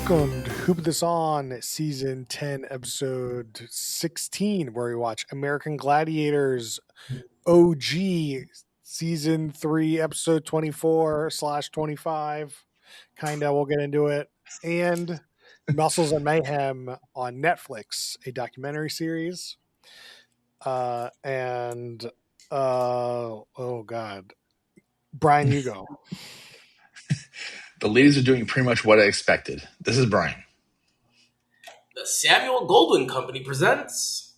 Welcome to Hoop This On, Season 10, Episode 16, where we watch American Gladiators OG, Season 3, Episode 24/25. Kinda, we'll get into it. And Muscles and Mayhem on Netflix, a documentary series. Oh God. Brian, you go. The ladies are doing pretty much what I expected. This is Brian. The Samuel Goldwyn Company presents.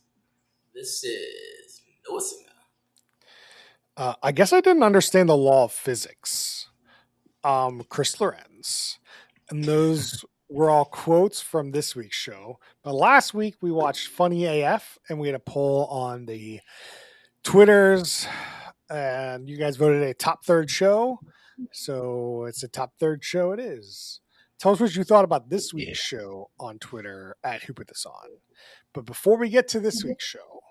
This is Noah Singer. I guess I didn't understand the law of physics. Chris Lorenz. And those were all quotes from this week's show. But last week we watched Funny AF and we had a poll on the Twitters. And you guys voted a top third show. So it's a top third show it is. Tell us what you thought about this week's show on Twitter at Who Put This On. But before we get to this week's show,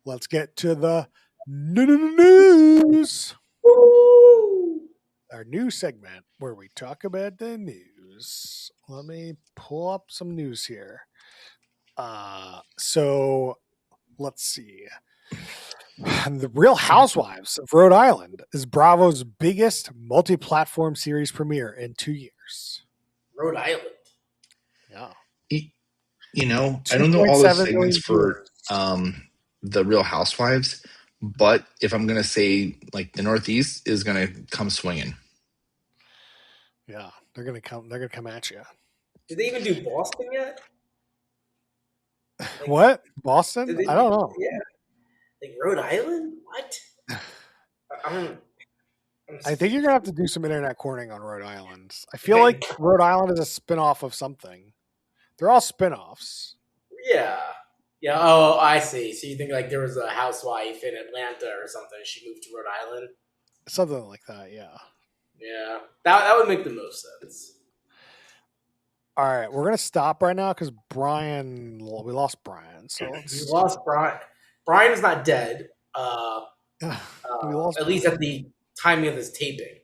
let's get to the news. Our new segment where we talk about the news. Let me pull up some news here. So let's see. The Real Housewives of Rhode Island is Bravo's biggest multi-platform series premiere in 2 years. Rhode Island. Yeah. You know, I don't know all the segments for the Real Housewives, but if I'm going to say, like, the Northeast is going to come swinging. Yeah, they're going to come at you. Did they even do Boston yet? Like, what? Boston? I don't know. Yeah. Like Rhode Island? What? I think you're going to have to do some internet corning on Rhode Island. I feel like Rhode Island is a spinoff of something. They're all spinoffs. Yeah. Yeah. Oh, I see. So you think like there was a housewife in Atlanta or something. She moved to Rhode Island? Something like that, yeah. Yeah. That would make the most sense. All right. We're going to stop right now because we lost Brian. So we lost Brian. Brian is not dead. At least at the timing of this taping.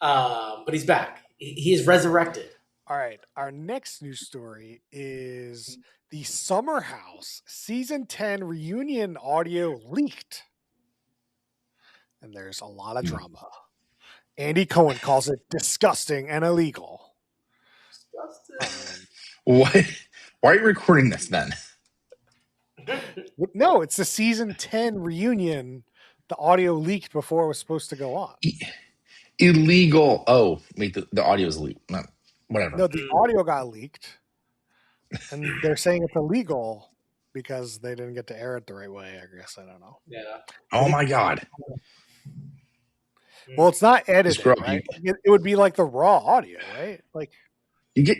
But he's back. He is resurrected. All right. Our next news story is the Summer House Season 10 reunion audio leaked. And there's a lot of drama. Andy Cohen calls it disgusting and illegal. Disgusting. Why are you recording this then? No, it's the Season 10 reunion. The audio leaked before it was supposed to go on. Illegal. Oh, wait, the audio is leaked. No, whatever. No, the audio got leaked. And they're saying it's illegal because they didn't get to air it the right way, I guess. I don't know. Yeah. Oh, my God. Well, it's not edited, right? It would be like the raw audio, right? Like you get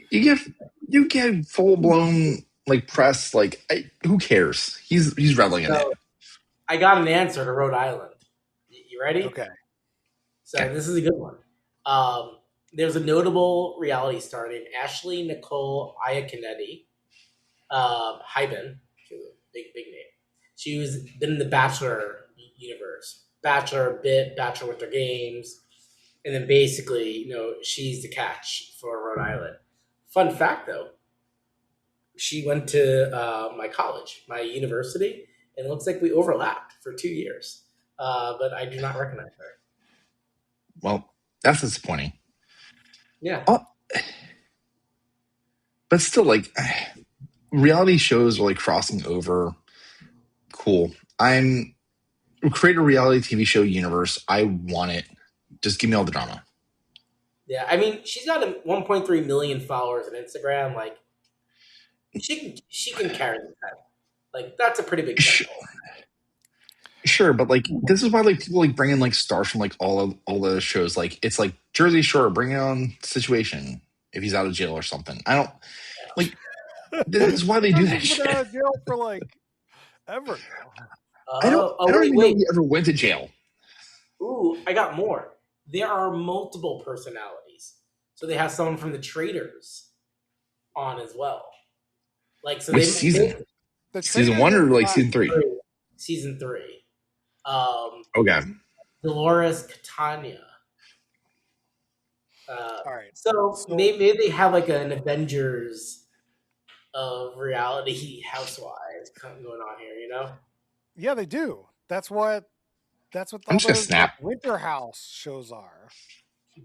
full blown like press. Like who cares? He's reveling in it. I got an answer to Rhode Island. You ready? Okay. So this is a good one. There's a notable reality star named Ashley Nicole Iaconetti. Hyben, big name. She was been in the Bachelor universe. Bachelor bit, Bachelor with their games. And then basically, she's the catch for Rhode Island. Fun fact, though, she went to my college, my university, and it looks like we overlapped for 2 years. But I do not recognize her. Well, that's disappointing. Yeah. But still, like, reality shows are like crossing over. Cool. Create a reality TV show universe. I want it. Just give me all the drama. Yeah, I mean, she's got 1.3 million followers on Instagram. Like, she can carry the title. Like, that's a pretty big title. Sure, but like this is why like people like bring in like stars from like all the shows. Like it's like Jersey Shore, bring on Situation if he's out of jail or something. I don't like. This is why they do that. He's been out of jail for like ever. I don't even know he ever went to jail. Ooh, I got more. There are multiple personalities, so they have someone from the Traders on as well. Like so, which season? Season 1 or like season 3? Season 3. Okay. Dolores Catania. All right. So So maybe they have like an Avengers of reality housewives kind of going on here, you know? yeah, they do. That's what I'm all just gonna those like snap. Winter House shows are.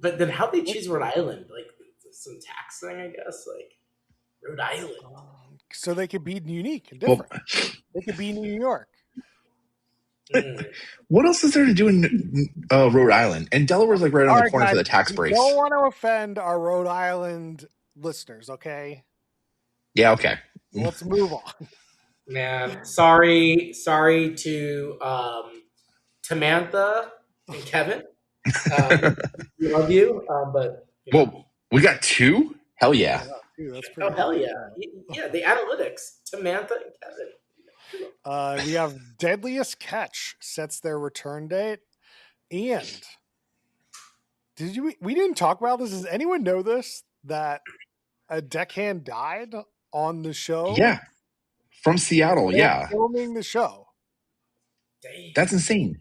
But then how they Win- choose Rhode Island? Like some tax thing, I guess. Like Rhode Island. So they could be unique and Well, different. They could be New York. Mm. what else is there to do in Rhode Island? And Delaware's like right on All the right, corner for guys, the tax we don't breaks. want to offend our Rhode Island listeners, okay? Yeah, okay. Let's move on. Man, sorry to Tamantha and Kevin. We love you, but you know. Well, we got two? Hell yeah. Yeah, dude, that's Oh pretty hell good. yeah, yeah. The analytics, Tamantha and Kevin. We have Deadliest Catch sets their return date, and we didn't talk about this. Does anyone know this? That a deckhand died on the show? Yeah. From Seattle, yeah. Filming the show. Damn. That's insane.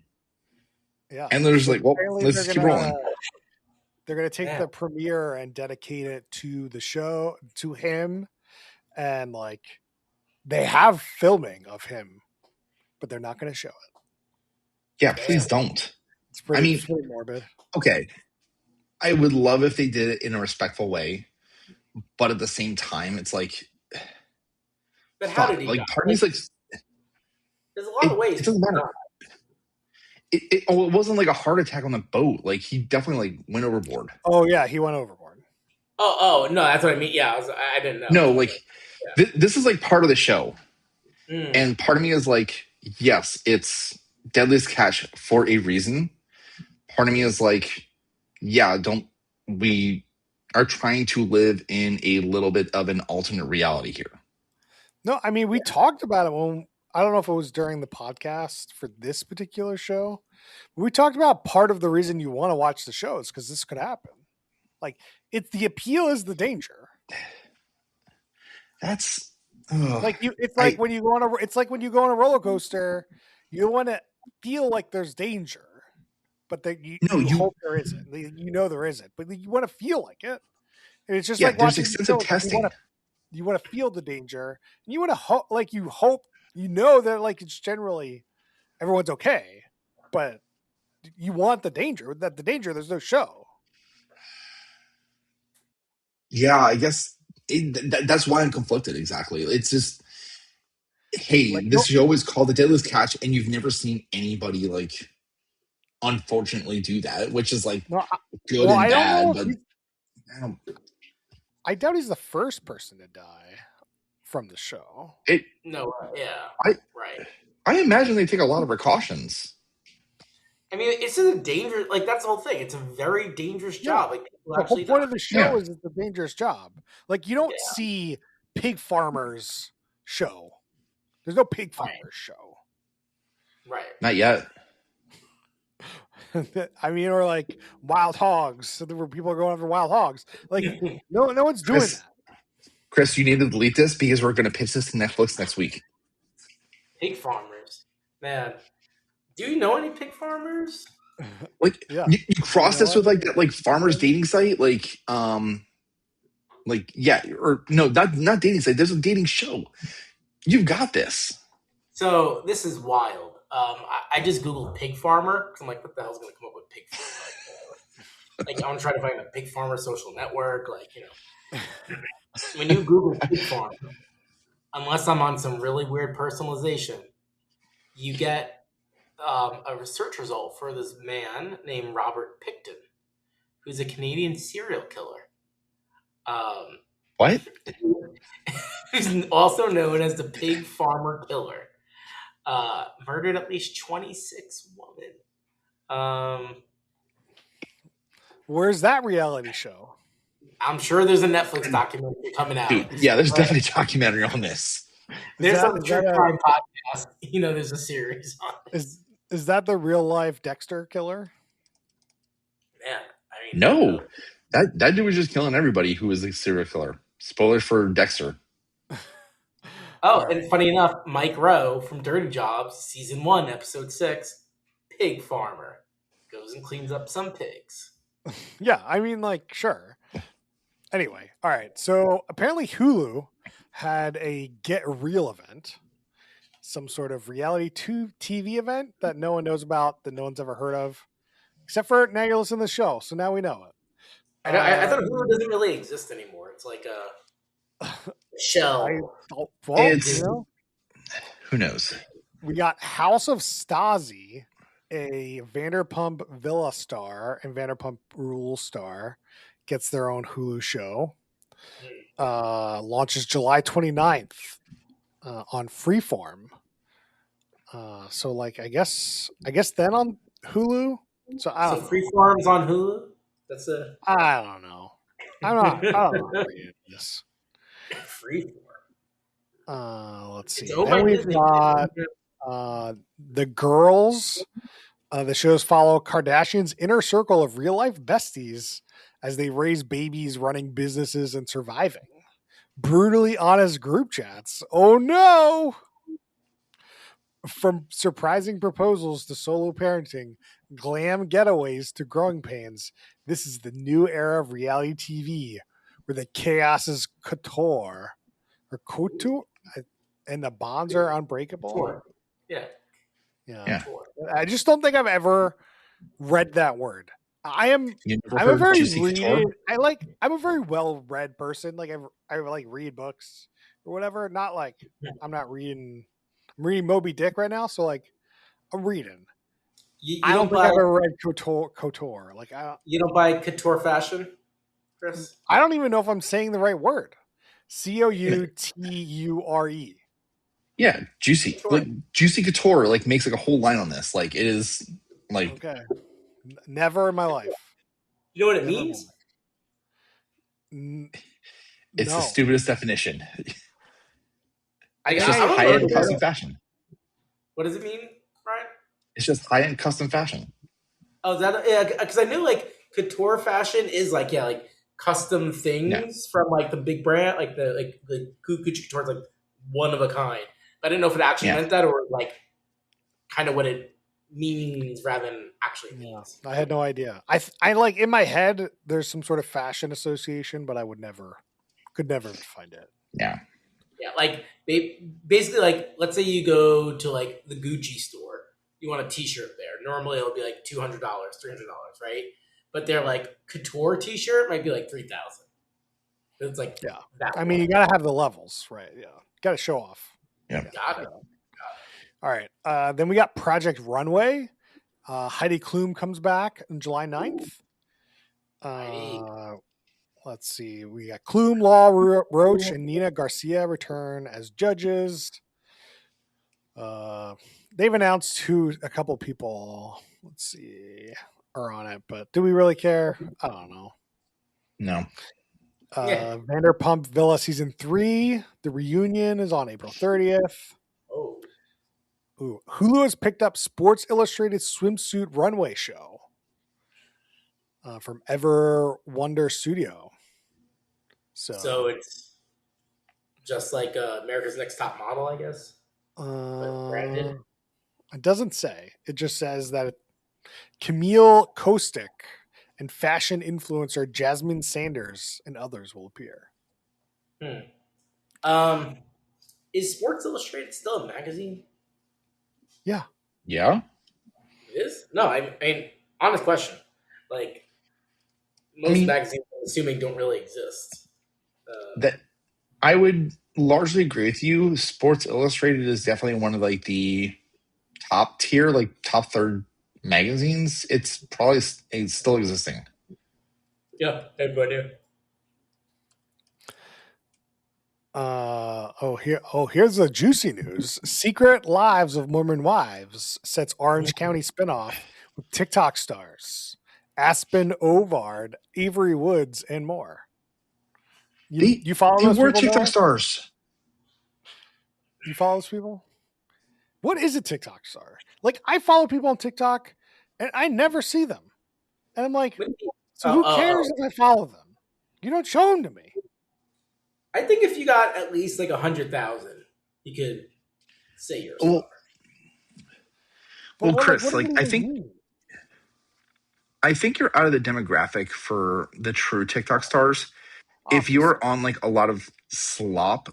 Yeah. And there's So like, well, apparently let's keep rolling. they're gonna take Man. the premiere and dedicate it to the show, to him, and like they have filming of him, but they're not gonna show it. Yeah, please don't. It's pretty, I mean- it's pretty morbid. Okay. I would love if they did it in a respectful way, but at the same time, it's like, But how fuck. did he Like, die? part of me's like, There's a lot of ways. it doesn't matter. It wasn't like a heart attack on the boat. Like, he definitely like went overboard. Oh yeah, he went overboard. Oh no, that's what I mean. Yeah, I didn't know. No, like, this is like part of the show. Mm. And part of me is like, yes, it's Deadliest Catch for a reason. Part of me is like, yeah, we are trying to live in a little bit of an alternate reality here. No, I mean we talked about it when I don't know if it was during the podcast for this particular show. But we talked about part of the reason you want to watch the show is because this could happen. Like it's the appeal is the danger. That's Like it's like when you go on a roller coaster, you want to feel like there's danger, but that you hope there isn't. You know there isn't, but you want to feel like it. And it's just like there's watching extensive testing. You want to feel the danger, and you want to hope that like it's generally everyone's okay, but you want the danger. That the danger, there's no show. Yeah, I guess that's why I'm conflicted. Exactly. It's just, hey, Like, this show is called The Deadliest Catch, and you've never seen anybody like, unfortunately, do that, which is like good and bad. But I doubt he's the first person to die from the show. Right. I imagine they take a lot of precautions. I mean, it's a dangerous. Like that's the whole thing. It's a very dangerous job. Like the whole point of the show is it's a dangerous job. Like you don't see pig farmers show. There's no pig farmers show. Right. Not yet. I mean, or like wild hogs. So there were people going after wild hogs. Like no one's doing that. Chris, you need to delete this because we're going to pitch this to Netflix next week. Pig farmers, man. Do you know any pig farmers? Like you cross this with like that like farmers dating site, or no, not dating site. There's a dating show. You've got this. So this is wild. I just googled pig farmer because I'm like, what the hell's going to come up with pig farmer? Like I'm trying to find a pig farmer social network. Like when you Google pig farmer, unless I'm on some really weird personalization, you get a research result for this man named Robert Picton, who's a Canadian serial killer. What? Who's also known as the Pig Farmer Killer. Murdered at least 26 women. Where's that reality show? I'm sure there's a Netflix documentary coming out. Dude, yeah, there's definitely a documentary on this. There's some true crime podcast. There's a series on this. Is that the real life Dexter killer? Man, I mean, no. That dude was just killing everybody who was a serial killer. Spoilers for Dexter. And funny enough, Mike Rowe from Dirty Jobs, season 1, episode 6, pig farmer, goes and cleans up some pigs. Yeah, I mean, like, sure. Anyway, all right. So apparently Hulu had a Get Real event, some sort of reality TV event that no one knows about, that no one's ever heard of, except for now you're listening to the show. So now we know it. I thought Hulu doesn't really exist anymore. It's like a I shell. well, you It's know, who knows. we got House of Stasi, a Vanderpump Villa star and Vanderpump Rules star, gets their own Hulu show. Launches July 29th on Freeform. So like I guess then on Hulu. So I So don't know. Freeform's on Hulu. That's a I don't know. I don't know how to read this. Freeform. Let's It's see. owned Then by we've Disney. got The Girls. The shows follow Kardashian's inner circle of real life besties as they raise babies, running businesses, and surviving. Brutally honest group chats. Oh no! From surprising proposals to solo parenting, glam getaways to growing pains, this is the new era of reality TV where the chaos is couture, and the bonds are unbreakable. Tour. Yeah. Yeah. Tour. I just don't think I've ever read that word. I'm You never I'm a heard very Juicy Couture? I'm a very well read person. Like I like read books or whatever. Not like I'm not reading. I'm reading Moby Dick right now, so like I'm reading. You I don't don't think buy I've ever read Couture. Like you don't buy couture fashion, Chris? I don't even know if I'm saying the right word. Couture. Yeah, Juicy. Couture. Like Juicy Couture like makes like a whole line on this. Like it is like Okay. Never in my life. You know what it Never in my means? life. it's the No. stupidest definition. Like, It's just I don't high end know. custom fashion. What does it mean, Brian? It's just high end custom fashion. Oh, is that yeah? Because I knew like couture fashion is like like custom things from like the big brand, like the Gucci Couture is like one of a kind. But I didn't know if it actually Yeah. meant that or like kind of what it means rather than actually means. I had no idea. I like in my head there's some sort of fashion association, but I could never find it. Yeah. Yeah, like they basically like let's say you go to like the Gucci store, you want a T-shirt there. Normally it'll be like $200, $300, right? But their like couture T-shirt might be like $3,000. It's like that. I mean, you gotta have the levels, right? Yeah, gotta show off. Yeah. Got it. All right. Then we got Project Runway. Heidi Klum comes back on July 9th. Let's see. We got Klum, Law, Roach, and Nina Garcia return as judges. They've announced who a couple people, let's see, are on it, but do we really care? I don't know. No. Vanderpump Villa season 3. The reunion is on April 30th. Oh. Ooh, Hulu has picked up Sports Illustrated swimsuit runway show from Ever Wonder Studio. So it's just like America's Next Top Model, I guess. But branded. It doesn't say. It just says that Camille Kostick and fashion influencer Jasmine Sanders and others will appear. Is Sports Illustrated still a magazine? Yeah. Yeah. It is? No, I mean, honest question. Like, most magazines, I'm assuming, don't really exist. That I would largely agree with you. Sports Illustrated is definitely one of like the top tier, like top third magazines. It's still existing. Yeah, I have no idea. Here's the juicy news. Secret Lives of Mormon Wives sets Orange County spinoff with TikTok stars Aspen Ovard, Avery Woods, and more. You follow those people? TikTok stars. You follow those people? What is a TikTok star? Like, I follow people on TikTok and I never see them. And I'm like, so who cares if I follow them? You don't show them to me. I think if you got at least like 100,000, you could say you're a star. Well, Chris, like I think I think you're out of the demographic for the true TikTok stars. If Obviously. you're on like a lot of slop,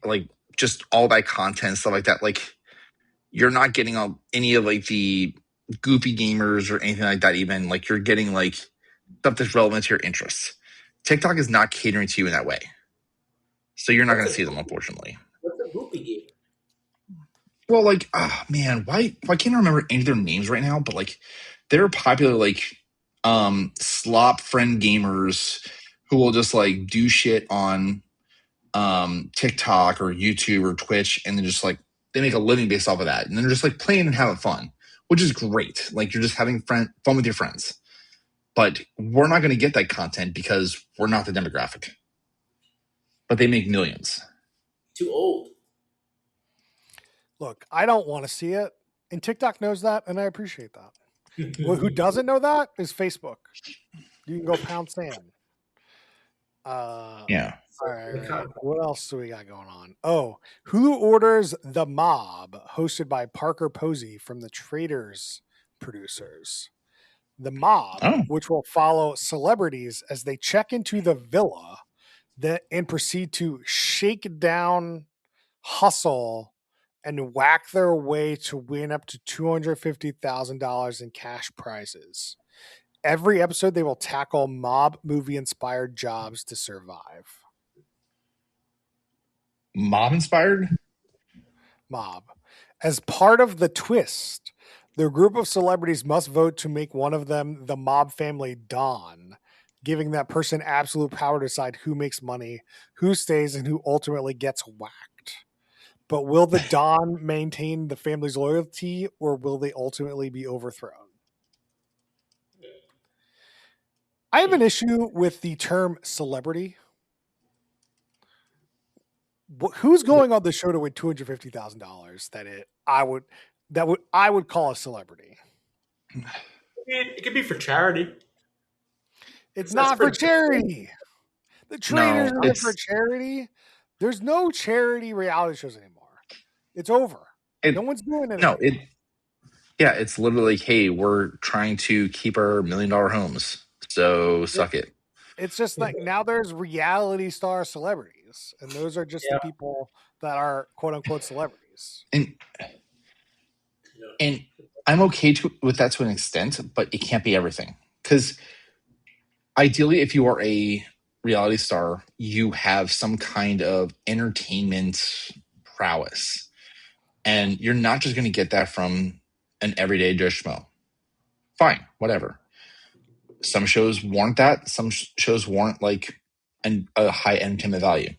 like just all that content, stuff like that, like you're not getting any of like the goofy gamers or anything like that. Even like you're getting like stuff that's relevant to your interests. TikTok is not catering to you in that way, so you're not going to see them, unfortunately. What's a goofy game? Well, like, oh man, why can't I remember any of their names right now? But like, they're popular like slop friend gamers who will just like do shit on TikTok or YouTube or Twitch, and then just like they make a living based off of that, and then they're just like playing and having fun, which is great. Like you're just having fun with your friends. But we're not going to get that content because we're not the demographic. But they make millions. Too old. Look, I don't want to see it, and TikTok knows that, and I appreciate that. Well, who doesn't know that is Facebook. You can go pound sand. Yeah. All right. What else do we got going on? Oh, Hulu orders The Mob, hosted by Parker Posey from the Traitors producers. The Mob, Oh. which will follow celebrities as they check into the villa and proceed to shake down, hustle, and whack their way to win up to $250,000 in cash prizes. Every episode, they will tackle mob movie inspired jobs to survive. Mob inspired? Mob. As part of the twist, the group of celebrities must vote to make one of them the mob family Don, giving that person absolute power to decide who makes money, who stays, and who ultimately gets whacked. But will the Don maintain the family's loyalty, or will they ultimately be overthrown? I have an issue with the term celebrity. Who's going on the show to win $250,000 that I would call a celebrity? It could be for charity. It's not for charity. The Traitors isn't for charity. There's no charity reality shows anymore. It's over. No one's doing it. No, it's literally like, hey, we're trying to keep our $1 million homes, so suck it. It's just like now there's reality star celebrities, and those are just the people that are quote unquote celebrities. And I'm okay with that to an extent, but it can't be everything. Because ideally, if you are a reality star, you have some kind of entertainment prowess. And you're not just going to get that from an everyday Joe Schmo. Fine, whatever. Some shows warrant that. Some shows warrant like a high entertainment value.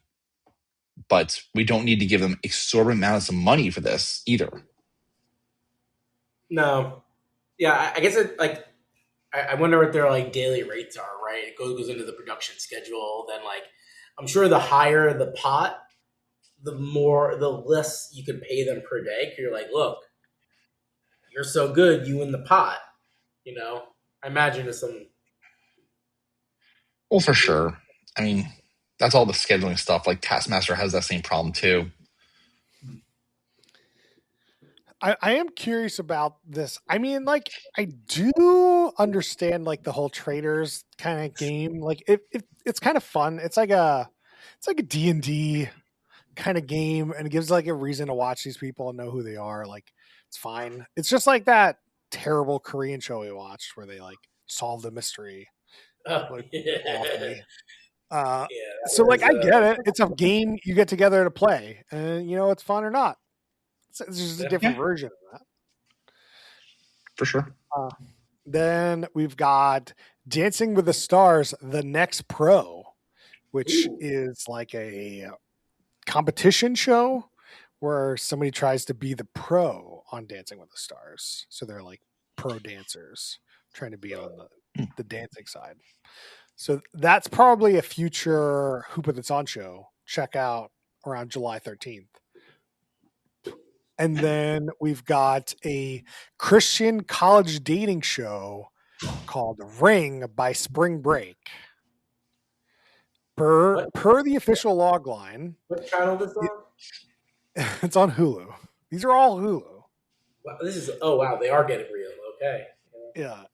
But we don't need to give them exorbitant amounts of money for this either. No. Yeah, I guess it like I wonder what their like daily rates are, right? It goes into the production schedule. Then like I'm sure the higher the pot, the less you can pay them per day. 'Cause you're like, look, you're so good, you win the pot. You know, I imagine it's some. Well, for sure. I mean, that's all the scheduling stuff. Like Taskmaster has that same problem too. I am curious about this. I mean, like, I do understand like the whole Traitors kind of game. Like, it's kind of fun. It's like a D&D kind of game, and it gives like a reason to watch these people and know who they are. Like, it's fine. It's just like that terrible Korean show we watched where they like solve the mystery. Like, awfully. So like I get it. It's a game you get together to play, and you know it's fun or not. It's just a different version of that. For sure. Then we've got Dancing with the Stars, the next pro, which is like a competition show where somebody tries to be the pro on Dancing with the Stars. So they're like pro dancers trying to be on the dancing side. So that's probably a future Hoopa That's On show. Check out around July 13th. And then we've got a Christian college dating show called Ring by Spring Break. Per the official log line. What channel is this on? It's on Hulu. These are all Hulu. Wow, wow, they are getting real. Okay. Yeah.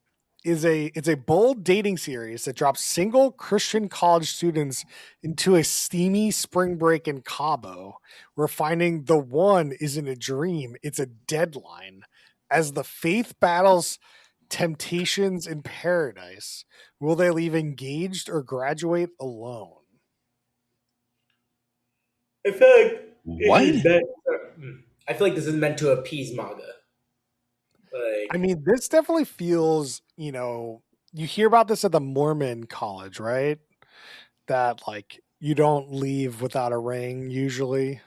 it's a bold dating series that drops single Christian college students into a steamy spring break in Cabo, where finding the one isn't a dream, it's a deadline. As the faith battles temptations in paradise, will they leave engaged or graduate alone? I feel like What? I feel like this is meant to appease manga. I mean, this definitely feels, you hear about this at the Mormon college, right? That like you don't leave without a ring usually,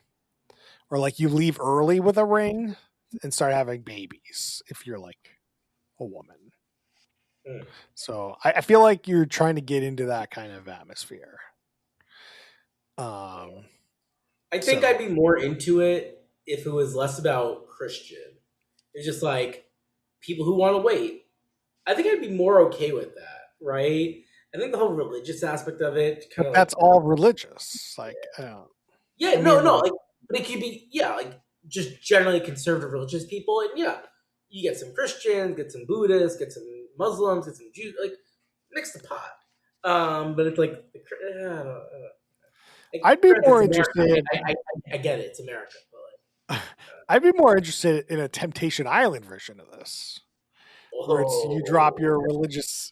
or like you leave early with a ring and start having babies if you're like a woman. Mm. So I feel like you're trying to get into that kind of atmosphere. I think I'd be more into it if it was less about Christian. It's just like people who want to wait. I think I'd be more okay with that, right? I think the whole religious aspect of it kind of like that's all religious. Like, yeah, I no, mean, no, like, like but it could be like just generally conservative religious people, and you get some Christians, get some Buddhists, get some Muslims, get some Jews, like mix the pot. But it's like I don't know. Like, I'd be granted, more it's America. interested. I get it, it's America, but like, I'd be more interested in a Temptation Island version of this, where it's you drop your religious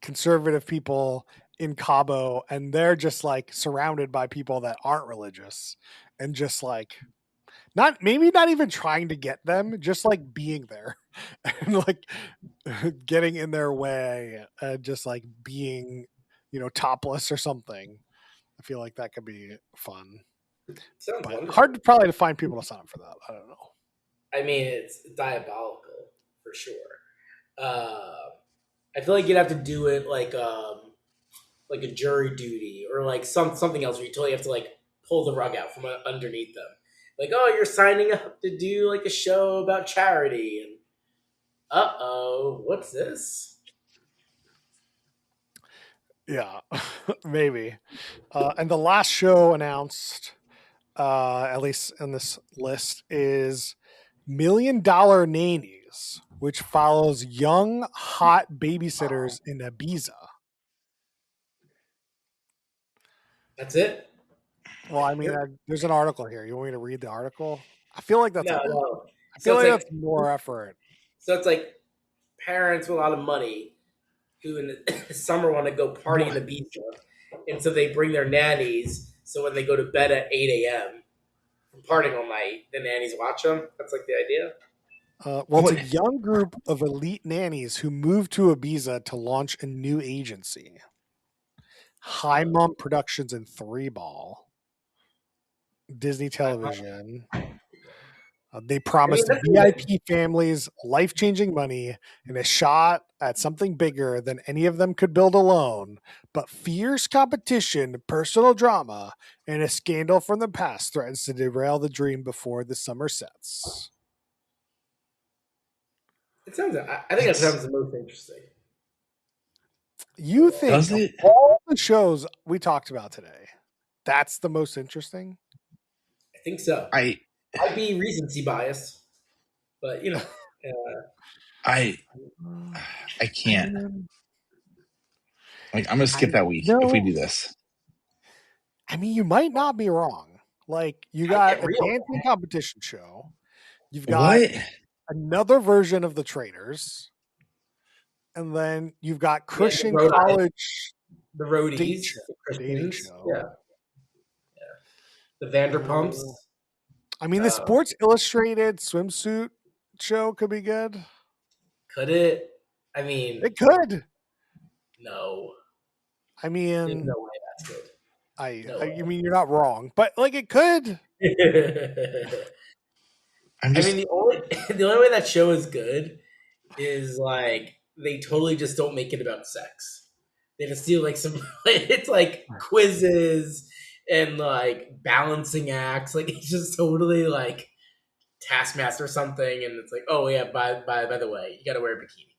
conservative people in Cabo and they're just like surrounded by people that aren't religious and just like not even trying to get them, just like being there and like getting in their way and just like being, topless or something. I feel like that could be fun, sounds but wonderful. hard to probably to find people to sign up for that. I don't know. I mean, it's diabolical for sure. I feel like you'd have to do it like a jury duty or like something else where you totally have to like pull the rug out from underneath them. Like, oh, you're signing up to do like a show about charity, and what's this? Yeah, maybe. And the last show announced, at least in this list, is $1 Million Nannies, which follows young, hot babysitters in Ibiza. That's it? Well, I mean, there's an article here. You want me to read the article? I feel like that's No, no. I So feel it's like like that's more effort. parents with a lot of money who in the summer want to go party in the beach, and so they bring their nannies. So when they go to bed at 8 a.m. from partying all night, the nannies watch them. That's like the idea. Well, it's a young group of elite nannies who moved to Ibiza to launch a new agency. High Mom Productions and Three Ball. Disney Television. They promised VIP families life-changing money and a shot at something bigger than any of them could build alone. But fierce competition, personal drama, and a scandal from the past threatens to derail the dream before the summer sets. It sounds. I think that sounds the most interesting. You think of all the shows we talked about today, that's the most interesting? I think so. I'd be recency biased, but I can't. Like, I'm gonna skip that week if we do this. I mean, you might not be wrong. Like, you got a dancing competition show. You've got another version of the Traitors, and then you've got Christian college, the roadies, dating show. Yeah. The Vanderpumps. I mean, the Sports Illustrated swimsuit show could be good. Could it? I mean, it could. No. I mean, there's no way that's good. I mean, you're not wrong, but like it could. I mean, the only way that show is good is like they totally just don't make it about sex. They just do like some. It's like quizzes and like balancing acts. Like it's just totally like Taskmaster or something, and it's like, oh yeah, by the way, you got to wear a bikini.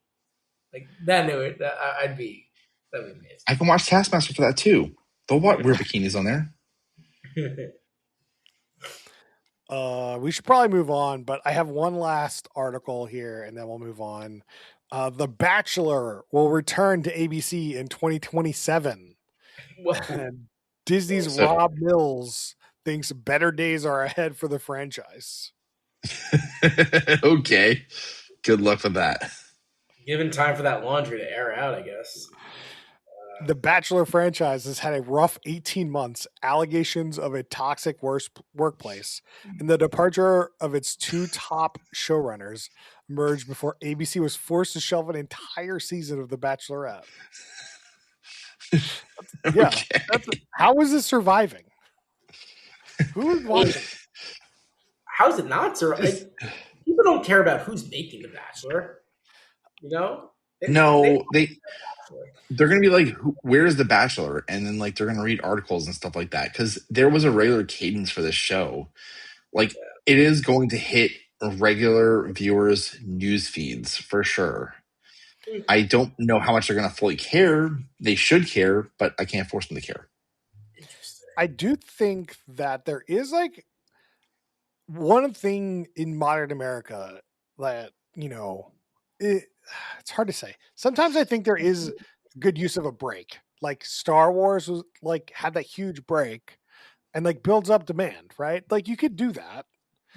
Like that, that'd be amazing. I can watch Taskmaster for that too. They'll wear bikinis on there. We should probably move on, but I have one last article here, and then we'll move on. The Bachelor will return to ABC in 2027. Whoa. And Disney's So- Rob Mills thinks better days are ahead for the franchise. Okay. Good luck with that. Given time for that laundry to air out, I guess. The Bachelor franchise has had a rough 18 months, allegations of a toxic workplace, and the departure of its two top showrunners emerged before ABC was forced to shelve an entire season of The Bachelorette. Yeah, Okay. how is this surviving? Who is watching? How is it not, sir? Like, people don't care about who's making The Bachelor. You know? No, Bachelor. they're gonna be like, "Where's the Bachelor?" And then like they're gonna read articles and stuff like that because there was a regular cadence for this show. Like it is going to hit regular viewers' news feeds for sure. I don't know how much they're gonna fully care. They should care, but I can't force them to care. Interesting. I do think that there is like one thing in modern America that, it's hard to say. Sometimes I think there is good use of a break. Like Star Wars was like had that huge break and like builds up demand, right? Like you could do that.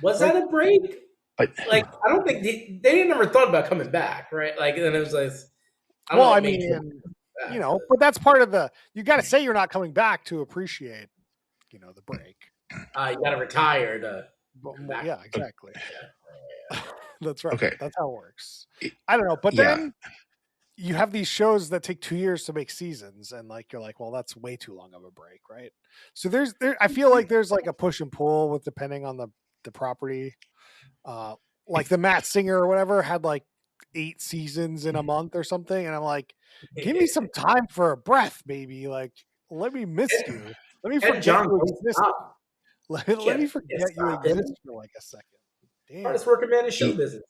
Was Like- that a break? But Like, I don't think they never thought about coming back, right? Like, then it was like, Well, I what made mean, them back, but that's part of you got to say you're not coming back to appreciate, the break. you got to retire to. But, yeah, exactly. Yeah. That's right. Okay. That's how it works. I don't know. But Yeah. then you have these shows that take 2 years to make seasons, and like you're like, well, that's way too long of a break, right? So I feel like there's like a push and pull with depending on the property. Like the Matt Singer or whatever had like 8 seasons in a month or something, and I'm like, give me some time for a breath, baby. Like, let me miss you. Let me forget John, you exist. stop. Let me forget you stop him. exist for like a second. Damn. Hardest working man in show business.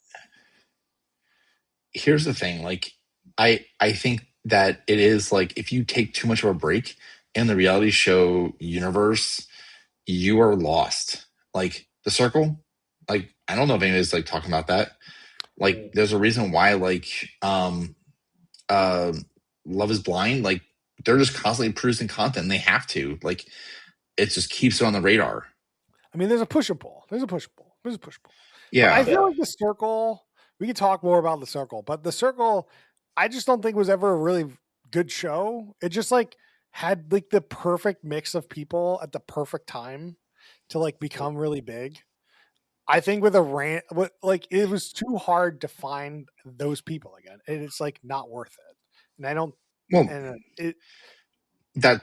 Here's the thing, like I think that it is like if you take too much of a break in the reality show universe, you are lost. Like The Circle, like I don't know if anybody's like talking about that. Like there's a reason why like Love is Blind, like they're just constantly producing content and they have to. Like it just keeps it on the radar. I mean, there's a push and pull. There's a push and pull. There's a push and pull. Yeah. But I feel like The Circle, we could talk more about The Circle, but The Circle, I just don't think was ever a really good show. It just like had like the perfect mix of people at the perfect time to like become really big. I think with like it was too hard to find those people again, and it's like not worth it. And I don't. Well, And that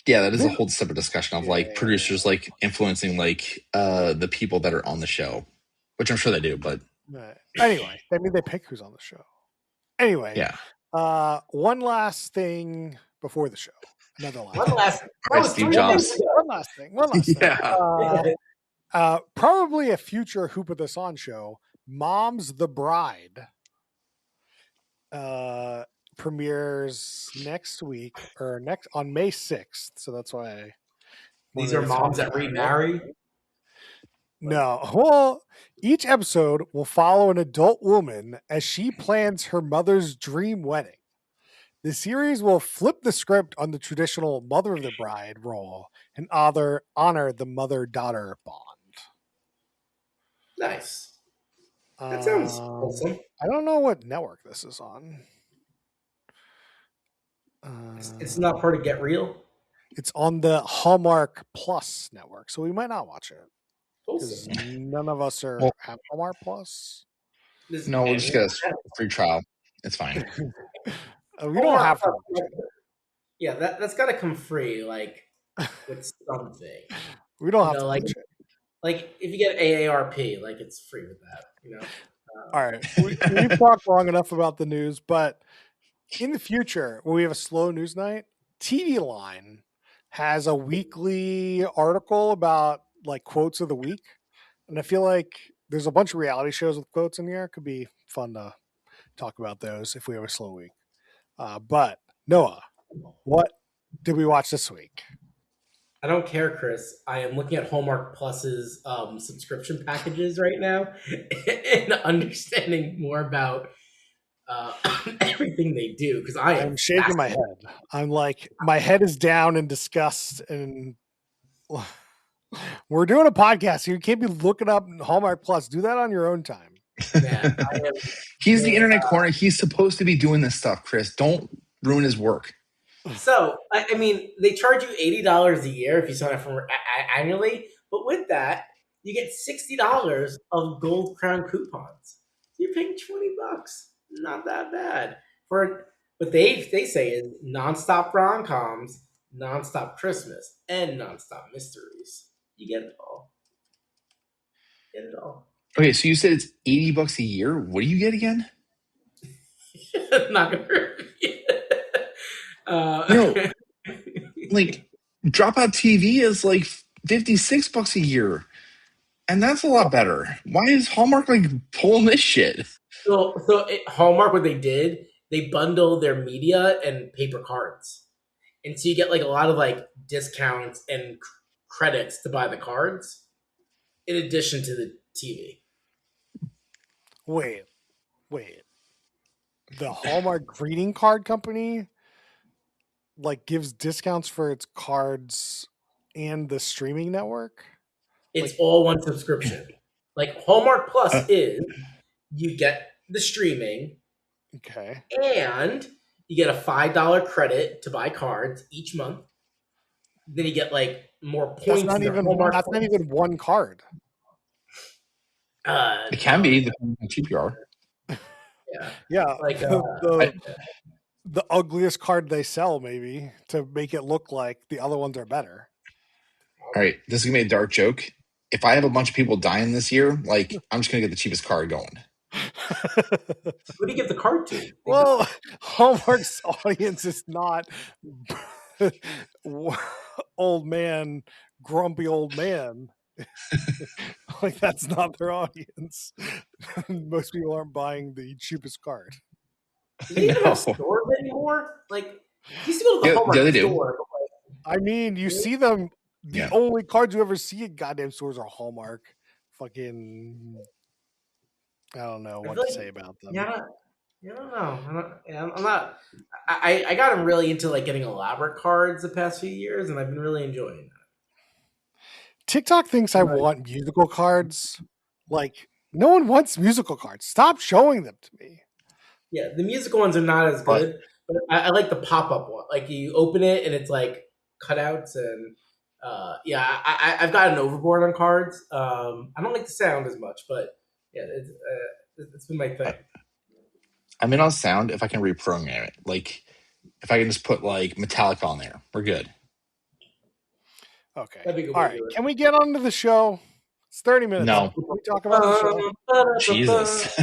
is a whole separate discussion of like producers like influencing like the people that are on the show, which I'm sure they do. But anyway, I mean, they pick who's on the show. Anyway, yeah. One last thing before the show. Another last. One last. Right, Steve Jobs. One last thing. One last thing. Yeah. Probably a future Hoop of the Son show. Mom's the Bride. Premieres next week or on May 6th. So that's why These are moms that remarry. No. Well, each episode will follow an adult woman as she plans her mother's dream wedding. The series will flip the script on the traditional mother of the bride role and honor the mother-daughter bond. Nice. That sounds awesome. I don't know what network this is on. It's not part of Get Real. It's on the Hallmark Plus network, so we might not watch it because Awesome. none of us have Hallmark Plus. No, we'll just get a free trial. It's fine. We don't have to. Yeah, that's got to come free, like with something. We don't have to. Like if you get AARP, like it's free with that. All right, we've talked long enough about the news, but in the future, when we have a slow news night, TV Line has a weekly article about like quotes of the week, and I feel like there's a bunch of reality shows with quotes in here. It could be fun to talk about those if we have a slow week. But Noah, what did we watch this week? I don't care, Chris. I am looking at Hallmark Plus's subscription packages right now and understanding more about everything they do because I am I'm shaking my head. I'm like, my head is down in disgust, and we're doing a podcast. You can't be looking up Hallmark Plus. Do that on your own time. Man, I am. He's the internet corner. He's supposed to be doing this stuff, Chris. Don't ruin his work. So I mean, they charge you $80 a year if you sign up for annually, but with that, you get $60 of Gold Crown coupons. So you're paying $20. Not that bad for what they say is nonstop rom coms, nonstop Christmas, and nonstop mysteries. You get it all. Get it all. Okay, so you said it's $80 a year. What do you get again? Not gonna hurt you. No, like Dropout TV is like $56 a year, and that's a lot better. Why is Hallmark like pulling this shit? Hallmark, what they did, they bundle their media and paper cards, and so you get like a lot of like discounts and credits to buy the cards, in addition to the TV. Wait. The Hallmark greeting card company like gives discounts for its cards and the streaming network? It's all one subscription. Like Hallmark Plus is you get the streaming, okay, and you get a $5 credit to buy cards each month. Then you get like more points. That's not even one card. It can be depending on how cheap you are. Yeah, like the ugliest card they sell, maybe, to make it look like the other ones are better. All right, this is gonna be a dark joke. If I have a bunch of people dying this year, like I'm just gonna get the cheapest card going. Who do you give the card to? Well, Hallmark's audience is not old man, grumpy old man. Like that's not their audience. Most people aren't buying the cheapest card. Do they even have stores anymore? Like, you used to go to the Hallmark store. I mean, you see them. The only cards you ever see at goddamn stores are Hallmark. Fucking, I don't know what to say about them. Yeah, I don't know. I'm not. I got really into like getting elaborate cards the past few years, and I've been really enjoying that. TikTok thinks I want musical cards. Like, no one wants musical cards. Stop showing them to me. Yeah, the musical ones are not as good, but I like the pop-up one. Like, you open it and it's like cutouts, and I've gotten overboard on cards. I don't like the sound as much, but yeah, it's been my thing. I'm in on sound if I can reprogram it. Like, if I can just put like Metallica on there, we're good. Okay. All right. Can we get on to the show? It's 30 minutes. No. Can we talk about the show? Jesus.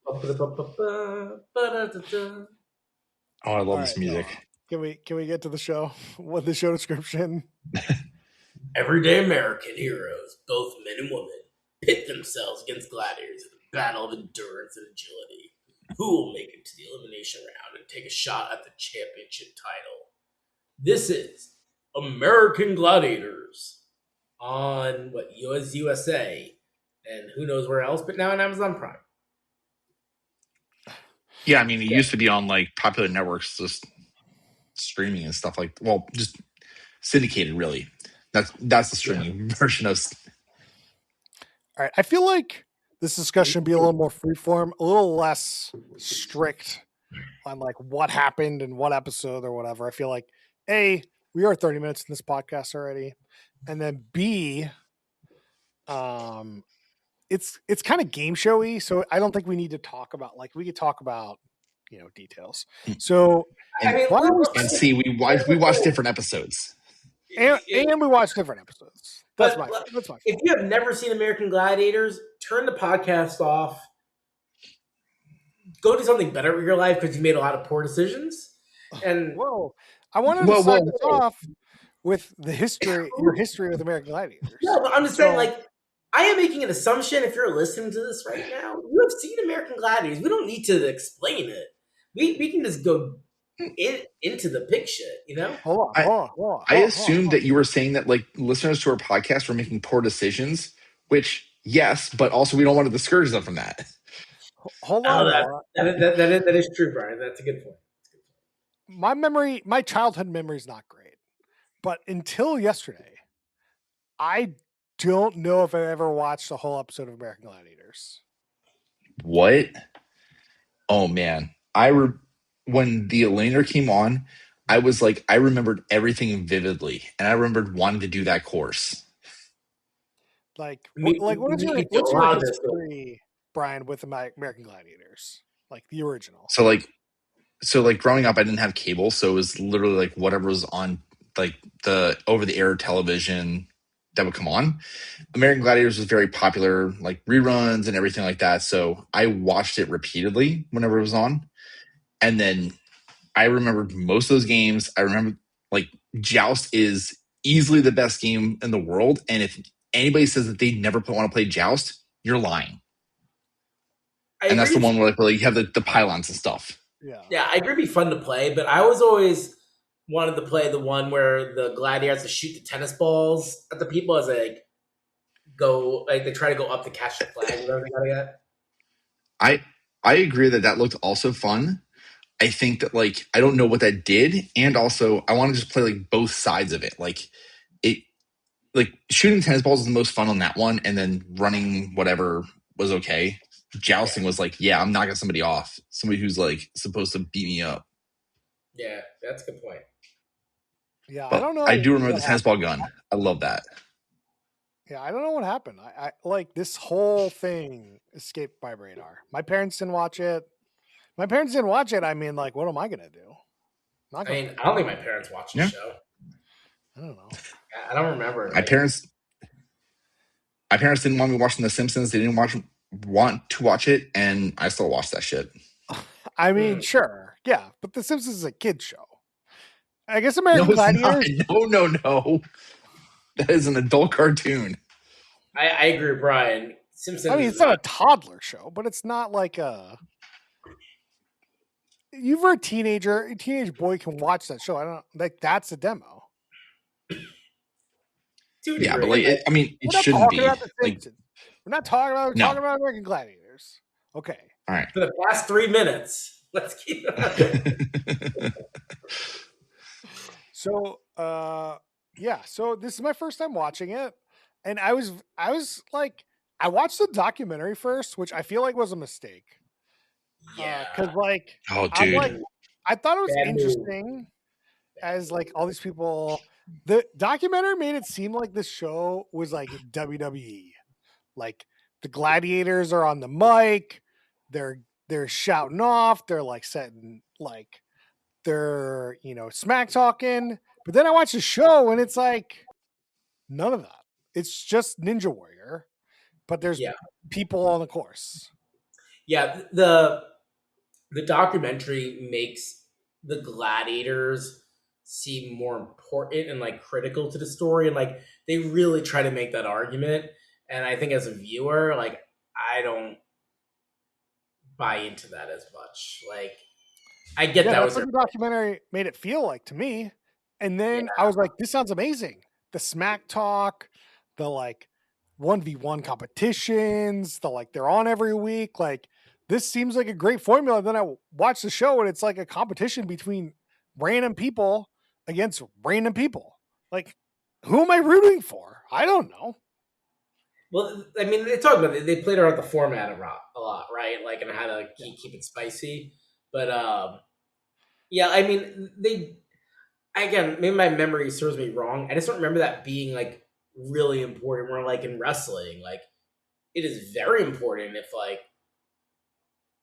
Oh, I love this music. Can we get to the show? What the show description? Everyday American heroes, both men and women, pit themselves against gladiators in a battle of endurance and agility. Who will make it to the elimination round and take a shot at the championship title? This is American Gladiators on USA, and who knows where else, but now on Amazon Prime. Yeah, I mean, it used to be on like popular networks, just streaming and stuff like. Well, just syndicated, really. That's the streaming version of. All right, I feel like this discussion should be a little more freeform, a little less strict on like what happened in what episode or whatever. I feel like A, we are 30 minutes in this podcast already, and then B, it's kind of game showy, so I don't think we need to talk about we could talk about details. So and see, we watch different episodes, and we watch different episodes. That's my. If you have never seen American Gladiators, turn the podcast off. Go do something better with your life because you made a lot of poor decisions. And I wanted to start this off with your history with American Gladiators. Yeah, but I'm just saying, like, I am making an assumption if you're listening to this right now, you have seen American Gladiators. We don't need to explain it. We can just go into the pig shit, Hold on. I assumed that you were saying that like listeners to our podcast were making poor decisions, which yes, but also we don't want to discourage them from that. Hold Oh, on though. that is true, Brian. That's a good point. My childhood memory is not great, but until yesterday, I don't know if I ever watched a whole episode of American Gladiators. What? Oh man, when the Elena came on, I was like, I remembered everything vividly, and I remembered wanting to do that course. Like, Me, what's me too. your How does it? history, Brian, with American Gladiators, like the original? So like, growing up, I didn't have cable, so it was literally like whatever was on like the over the air television that would come on. American Gladiators was very popular, like reruns and everything like that. So I watched it repeatedly whenever it was on, and then I remembered most of those games. I remember like Joust is easily the best game in the world. And if anybody says that they never want to play Joust, you're lying. I And that's the agree. one where like you have the pylons and stuff. Yeah, I agree. It'd be fun to play, but I was always wanted to play the one where the gladiators to shoot the tennis balls at the people as they go, like they try to go up to catch the flag. Whatever they gotta get. I agree that looked also fun. I think that like I don't know what that did, and also I want to just play like both sides of it. Like it, like shooting tennis balls is the most fun on that one, and then running whatever was okay. Jousting was like, yeah, I'm knocking somebody off, somebody who's like supposed to beat me up. Yeah, that's a good point. Yeah, I But don't know. I do remember What the tennis ball gun. I love that. Yeah, I don't know what happened. I like this whole thing escaped my radar. My parents didn't watch it. My parents didn't watch it. I mean, like, what am I gonna do? Not I gonna. mean, I don't think my parents watched the Yeah. show. I don't know. I don't remember. My parents didn't want me watching The Simpsons. They didn't want to watch it, and I still watch that shit. I mean, sure, yeah, but The Simpsons is a kid show. I guess No, American it's not. Gladiators. No. That is an adult cartoon. I agree with Brian. Simpsons. I mean, it's not a toddler show, but it's not like a. You were a teenage boy can watch that show. I don't like that's a demo. Yeah, but like, I mean, it We're not shouldn't talking be about The like. Simpsons. We're not talking about. We're No. talking about American Gladiators. Okay. All right. For the past 3 minutes, let's keep. So, yeah. So this is my first time watching it, and I was like, I watched the documentary first, which I feel like was a mistake. Yeah. Because like, Oh, I'm dude. like, I thought it was Bad move. interesting as like all these people. The documentary made it seem like this show was like WWE. Like the gladiators are on the mic, they're shouting off, they're like setting like they're smack talking. But then I watch the show and it's like none of that. It's just Ninja Warrior, but there's people on the course. Yeah, the documentary makes the gladiators seem more important and like critical to the story, and like they really try to make that argument. And I think as a viewer, like I don't buy into that as much. Like I get that was what the documentary made it feel like to me. And then I was like, this sounds amazing. The smack talk, the like 1v1 competitions, the like they're on every week. Like this seems like a great formula. Then I watch the show and it's like a competition between random people against random people. Like, who am I rooting for? I don't know. Well, I mean, they talk about it. They played around the format a lot, right? Like, and how to keep it spicy. But yeah, I mean, again, maybe my memory serves me wrong. I just don't remember that being like really important. Where like in wrestling, like it is very important if like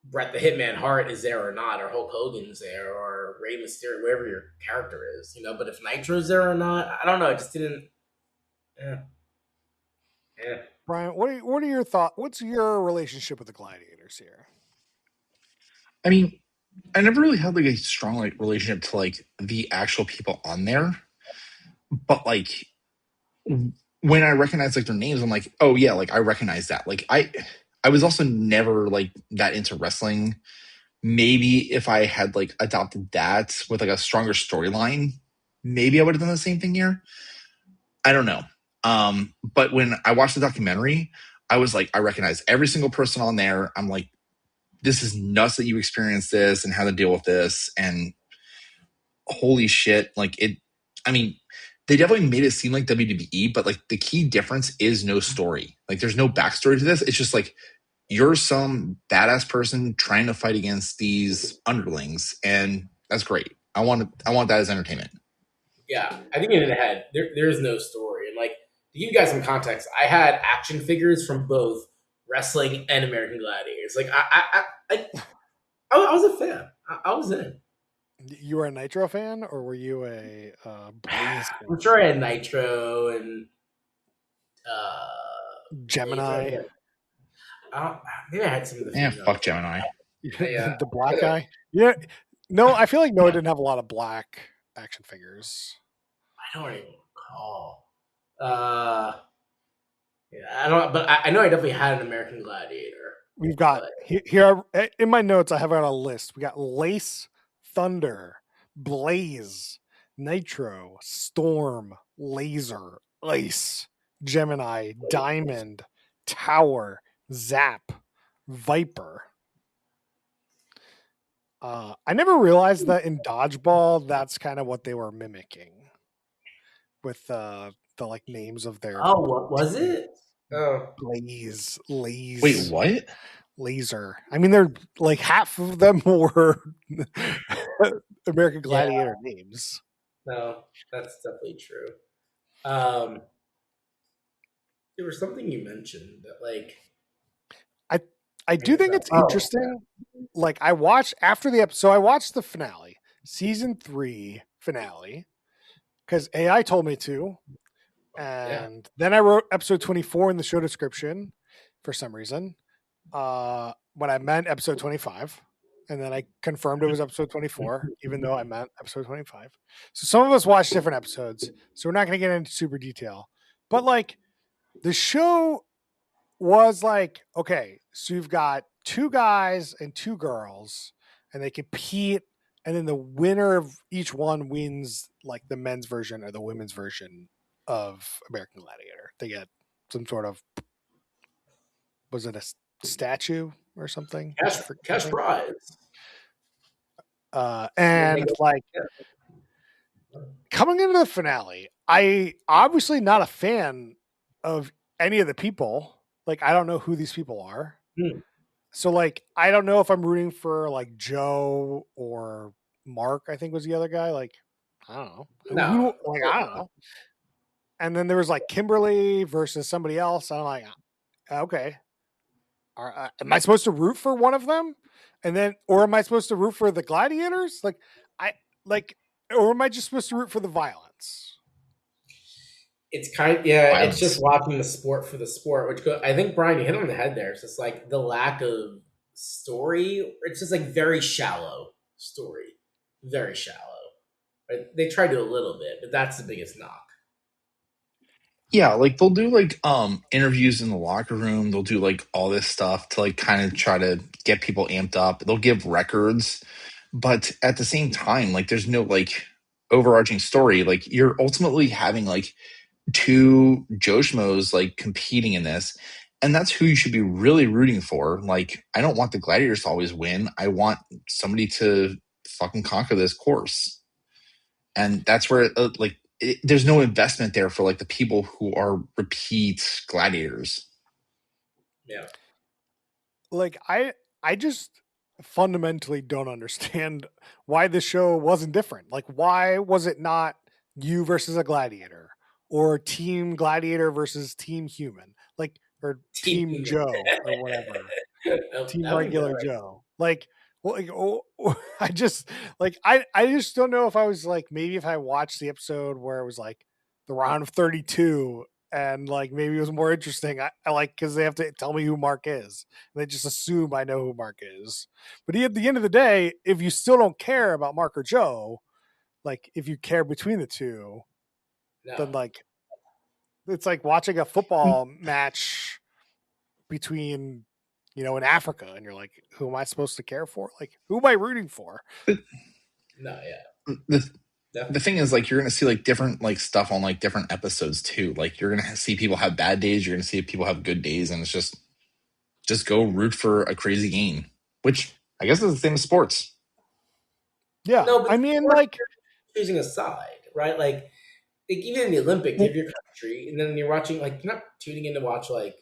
Bret the Hitman Hart is there or not, or Hulk Hogan's there, or Rey Mysterio, wherever your character is, But if Nitro's there or not, I don't know. It just didn't. Yeah. Brian, what are your thoughts? What's your relationship with the Gladiators here? I mean, I never really had like a strong like relationship to like the actual people on there, but like when I recognize like their names, I'm like, oh yeah, like I recognize that. Like I was also never like that into wrestling. Maybe if I had like adopted that with like a stronger storyline, maybe I would have done the same thing here. I don't know. But when I watched the documentary, I was like, I recognize every single person on there. I'm like, this is nuts that you experienced this and how to deal with this. And holy shit, like it, I mean, they definitely made it seem like WWE, but like the key difference is no story. Like there's no backstory to this. It's just like you're some badass person trying to fight against these underlings, and that's great. I want that as entertainment. Yeah, I think in the head there is no story, and like to give you guys some context, I had action figures from both wrestling and American Gladiators. Like I was a fan. I was in. You were a Nitro fan, or were you a Blaze fan? I'm sure I had Nitro and Gemini. Blazer. Maybe I had some of the Yeah, females. fuck Gemini. Yeah. The black guy. Yeah. No, I feel like Noah didn't have a lot of black action figures. I don't even recall. Yeah, I don't. But I know I definitely had an American Gladiator. We've got here in my notes. I have it on a list. We got Lace, Thunder, Blaze, Nitro, Storm, Laser, Ice, Gemini, Diamond, Tower, Zap, Viper. I never realized that in Dodgeball, that's kind of what they were mimicking with the like names of their. Oh, what was it? Oh, Blaze, Wait, what? Laser. I mean, they're like half of them were American Gladiator names. no, that's definitely true. There was something you mentioned that, like, I do think it's interesting. Like, I watched after the episode, so I watched the finale, season 3 finale, because AI told me to. And then I wrote episode 24 in the show description for some reason. When I meant episode 25. And then I confirmed it was episode 24, even though I meant episode 25. So some of us watched different episodes. So we're not going to get into super detail. But like the show was like, okay, so you've got 2 guys and 2 girls, and they compete. And then the winner of each one wins like the men's version or the women's version of American Gladiator. They get some sort of, was it a statue or something? cash prize. And like coming into the finale, I obviously not a fan of any of the people. Like I don't know who these people are. So like I don't know if I'm rooting for like Joe or Mark, I think was the other guy. Like I don't know. I don't know. And then there was like Kimberly versus somebody else. I'm like, okay. Am I supposed to root for one of them? And then, or am I supposed to root for the Gladiators? Or am I just supposed to root for the violence? It's it's just watching the sport for the sport, which I think Brian, you hit on the head there. It's just like the lack of story. It's just like very shallow story, very shallow. Right? They try to do a little bit, but that's the biggest knock. Yeah, like they'll do like interviews in the locker room. They'll do like all this stuff to like kind of try to get people amped up. They'll give records, but at the same time, like there's no like overarching story. Like you're ultimately having like 2 Joe Schmoes like competing in this, and that's who you should be really rooting for. Like I don't want the Gladiators to always win. I want somebody to fucking conquer this course, and that's where there's no investment there for like the people who are repeat gladiators. Yeah. Like I just fundamentally don't understand why the show wasn't different. Like why was it not you versus a gladiator or team gladiator versus team human? Like or team Joe or whatever. Team regular Joe. Like I just like I just don't know if I was like maybe if I watched the episode where it was like the round of 32 and like maybe it was more interesting. I like because they have to tell me who Mark is. And they just assume I know who Mark is. But at the end of the day, if you still don't care about Mark or Joe, like if you care between the two, then like it's like watching a football match between in Africa, and you're like, who am I supposed to care for? Like, who am I rooting for? The thing is, like, you're gonna see like different like stuff on like different episodes too. Like, you're gonna see people have bad days, you're gonna see people have good days, and it's just go root for a crazy game. which I guess is the same as sports. Yeah, No, but I mean, sports, like, you're choosing a side, right? Like even in the Olympics, you have your country, and then you're watching like you're not tuning in to watch like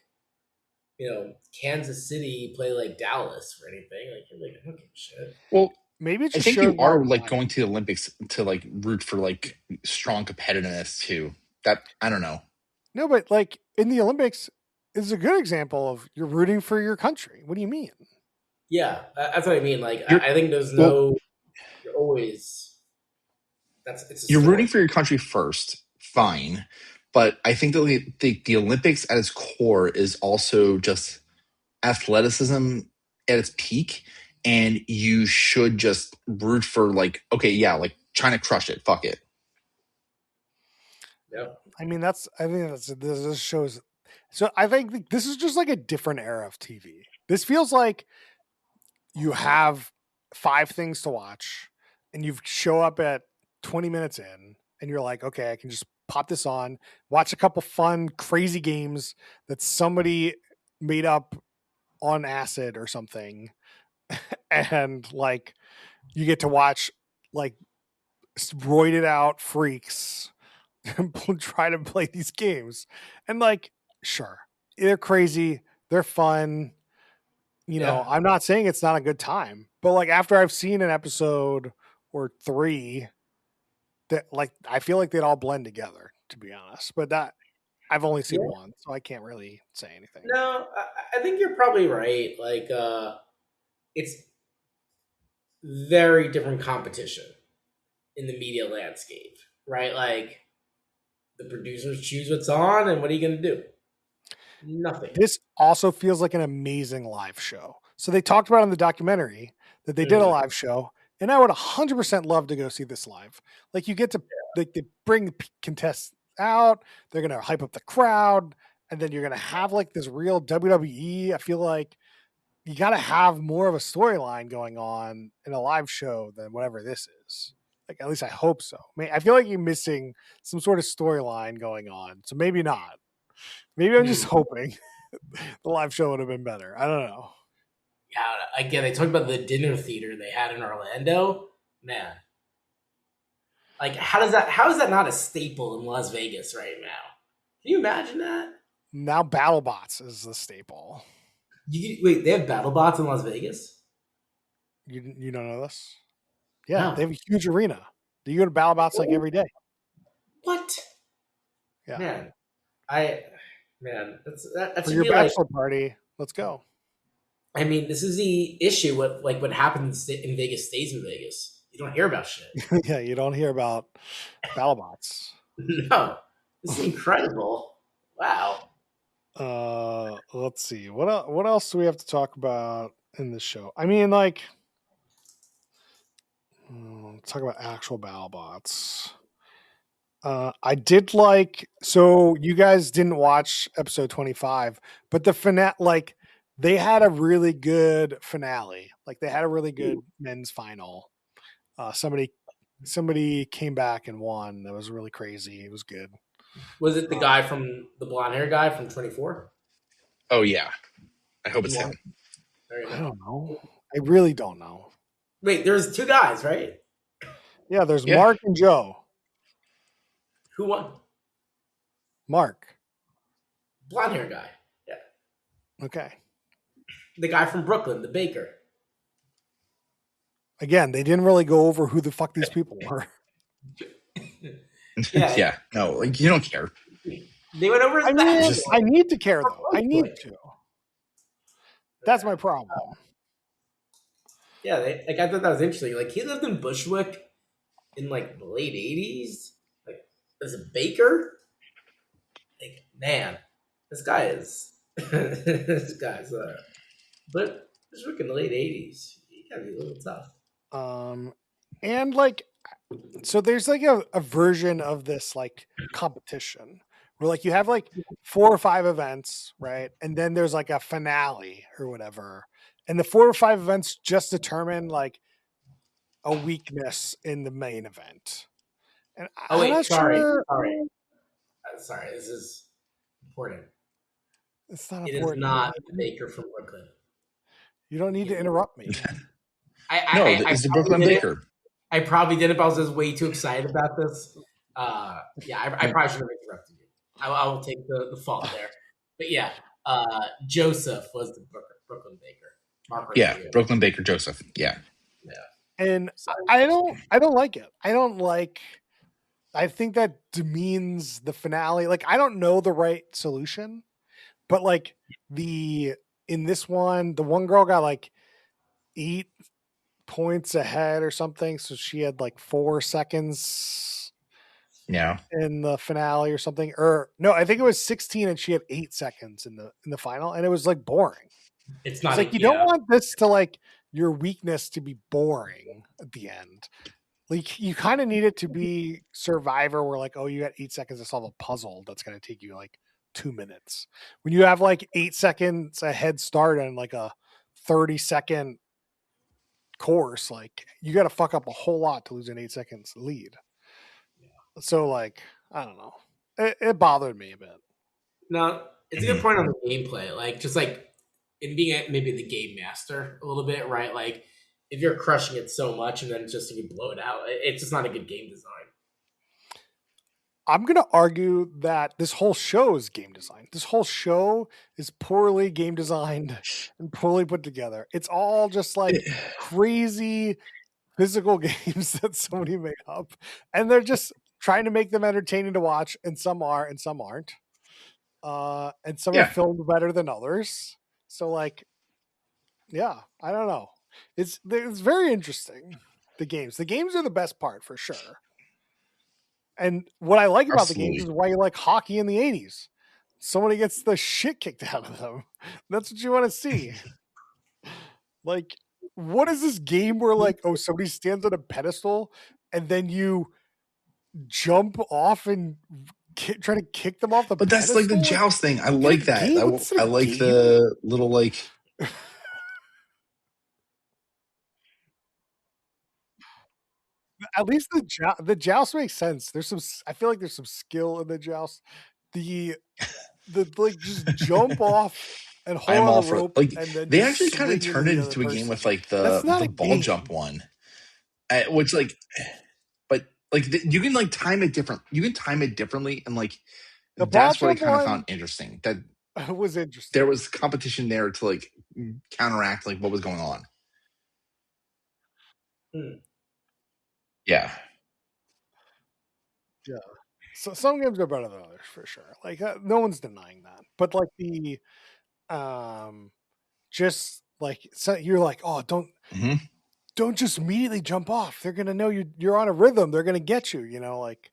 Kansas City play like Dallas or anything. Like you're like I don't give a shit. Well, maybe it I just think shows you why are we like like. going to the Olympics to like root for like strong competitiveness too. That I don't know. No, but like in the Olympics is a good example of you're rooting for your country. What do you mean? Yeah, that's what I mean. Like You're I think there's well, no. You're always it's a you're rooting story. for your country first, fine. But I think that the Olympics at its core is also just athleticism at its peak, and you should just root for like, okay, yeah, like China crushed it, fuck it. Yep. I mean, I think this shows. So I think this is just like a different era of TV. This feels like you have 5 things to watch, and you show up at 20 minutes in, and you're like, okay, I can just pop this on, watch a couple fun, crazy games that somebody made up on acid or something, and like you get to watch like roided out freaks try to play these games. And like, sure, they're crazy, they're fun. Yeah. I'm not saying it's not a good time, but like after I've seen an episode or 3, that like I feel like they'd all blend together, to be honest. But that I've only seen Yeah. one, so I can't really say anything. No, I think you're probably right. Like it's very different competition in the media landscape, right? Like the producers choose what's on, and what are you going to do? Nothing. This also feels like an amazing live show. So they talked about in the documentary that they did a live show, and I would 100% love to go see this live. Like you get to they bring the contests out, they're gonna hype up the crowd, and then you're gonna have like this real WWE. I feel like you got to have more of a storyline going on in a live show than whatever this is. Like at least I hope so. I feel like you're missing some sort of storyline going on, so maybe not. Maybe I'm just hoping the live show would have been better. I don't know. Yeah, again, they talked about the dinner theater they had in Orlando. Man, like how is that not a staple in Las Vegas right now? Can you imagine that? Now BattleBots is the staple. Wait, they have BattleBots in Las Vegas? You don't know this? Yeah, No. they have a huge arena. Do you go to BattleBots like every day? What? Yeah. That For should your be like. bachelor party, let's go. I mean, this is the issue. What happens in Vegas stays in Vegas. You don't hear about shit. Yeah, you don't hear about BattleBots. No, this is incredible. Wow. Let's see. What else do we have to talk about in this show? I mean, like, let's talk about actual BattleBots. I did like. So you guys didn't watch episode 25, but the finale, like, they had a really good finale. Like, they had a really good men's final. Somebody came back and won. That was really crazy. It was good. Was it the guy from the blonde hair guy from 24? Oh yeah, I hope it's Yeah. him. I don't know. I really don't know. Wait, there's 2 guys, right? Yeah, there's Yeah. Mark and Joe. Who won? Mark. Blonde hair guy. Yeah. Okay. The guy from Brooklyn, the baker. Again, they didn't really go over who the fuck these people were. Yeah. Yeah, no, like you don't care. They went over his back. I need to care though. I need to. That's my problem. Yeah, I thought that was interesting. Like he lived in Bushwick in like the late 80s, like as a baker. Like man, this guy is but Bushwick in the late 80s. You gotta be a little tough. And like, so there's like a version of this like competition where like you have like 4 or 5 events, right? And then there's like a finale or whatever. And the 4 or 5 events just determine like a weakness in the main event. And I'm not sure. Sorry, this is important. It's not It important. is not the baker from Brooklyn. You don't need to interrupt me. No, it's the Brooklyn Baker. I probably did it, but I was just way too excited about this. Yeah, I probably should have interrupted you. I will take the fault there. But yeah, Joseph was the Brooklyn Baker. Yeah, Brooklyn Baker Joseph. Yeah. And I don't like it. I think that demeans the finale. Like, I don't know the right solution, but like in this one, the one girl got like 8 points ahead or something, so she had like 4 seconds in the finale or something. Or no, I think it was 16 and she had 8 seconds in the final, and it was like boring. It's not like you don't want this to like your weakness to be boring at the end. Like, you kind of need it to be Survivor, where like, oh, you got 8 seconds to solve a puzzle that's going to take you like 2 minutes. When you have like 8 seconds a head start and like a 30-second course, like, you got to fuck up a whole lot to lose an 8 seconds lead. So like, I don't know. It bothered me a bit. No, it's a good point on the gameplay. Like, just like in being maybe the game master a little bit, right? Like, if you're crushing it so much and then just you blow it out, it's just not a good game design. I'm going to argue that this whole show is game design. This whole show is poorly game designed and poorly put together. It's all just like crazy physical games that somebody made up, and they're just trying to make them entertaining to watch, and some are and some aren't. And some are filmed better than others. So like, yeah, I don't know. It's very interesting. The games are the best part for sure. And what I like about the games is why you like hockey in the 80s. Somebody gets the shit kicked out of them. That's what you want to see. Like, what is this game where like, oh, somebody stands on a pedestal and then you jump off and try to kick them off the pedestal? But that's like the joust thing. I like that. I like game? The little like... At least the joust makes sense. I feel like there's some skill in the joust. The like, just jump off and hold on the rope. Like, and then they actually kind of turned it into a game with like the ball jump one, which like, but like you can like time it different. You can time it differently, and like that's what I kind of found interesting. That was interesting. There was competition there to like counteract like what was going on. Yeah. Yeah. So some games are better than others for sure. Like, no one's denying that. But like the just like, so you're like, oh, don't just immediately jump off. They're gonna know you're on a rhythm. They're gonna get you. You know, like